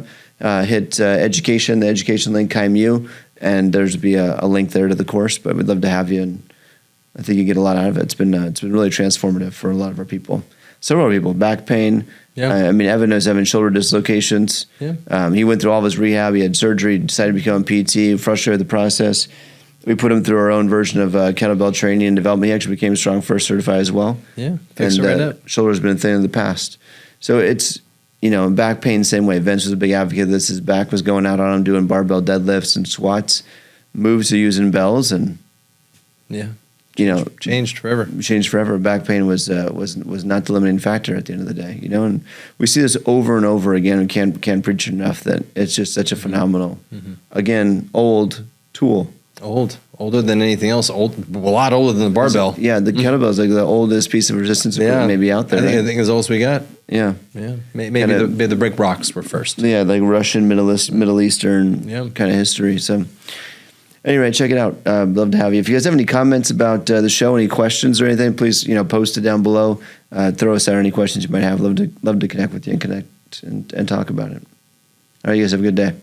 hit education, the education link, KIME, and there's be a link there to the course. But we'd love to have you, and I think you get a lot out of it. It's been really transformative for a lot of our people. Several people, back pain. Yeah. Evan knows having shoulder dislocations. Yeah. He went through all of his rehab. He had surgery, decided to become a PT, frustrated the process. We put him through our own version of kettlebell training and development. He actually became Strong First certified as well. Yeah, fixed it right up. Shoulder's been a thing in the past. So it's, back pain, same way. Vince was a big advocate of this. His back was going out on him doing barbell deadlifts and squats, moved to using bells, and changed forever. Changed forever. Back pain was not the limiting factor at the end of the day. And we see this over and over again. We can't preach enough that it's just such a phenomenal, again, old tool. Older than anything else. A lot older than the barbell. The kettlebell is like the oldest piece of resistance equipment maybe out there. I think it's the oldest we got. Yeah. Maybe the brick rocks were first. Yeah, like Russian, Middle Eastern kind of history. So anyway, check it out. Love to have you. If you guys have any comments about the show, any questions or anything, please post it down below. Throw us out any questions you might have. Love to connect with you and talk about it. All right, you guys have a good day.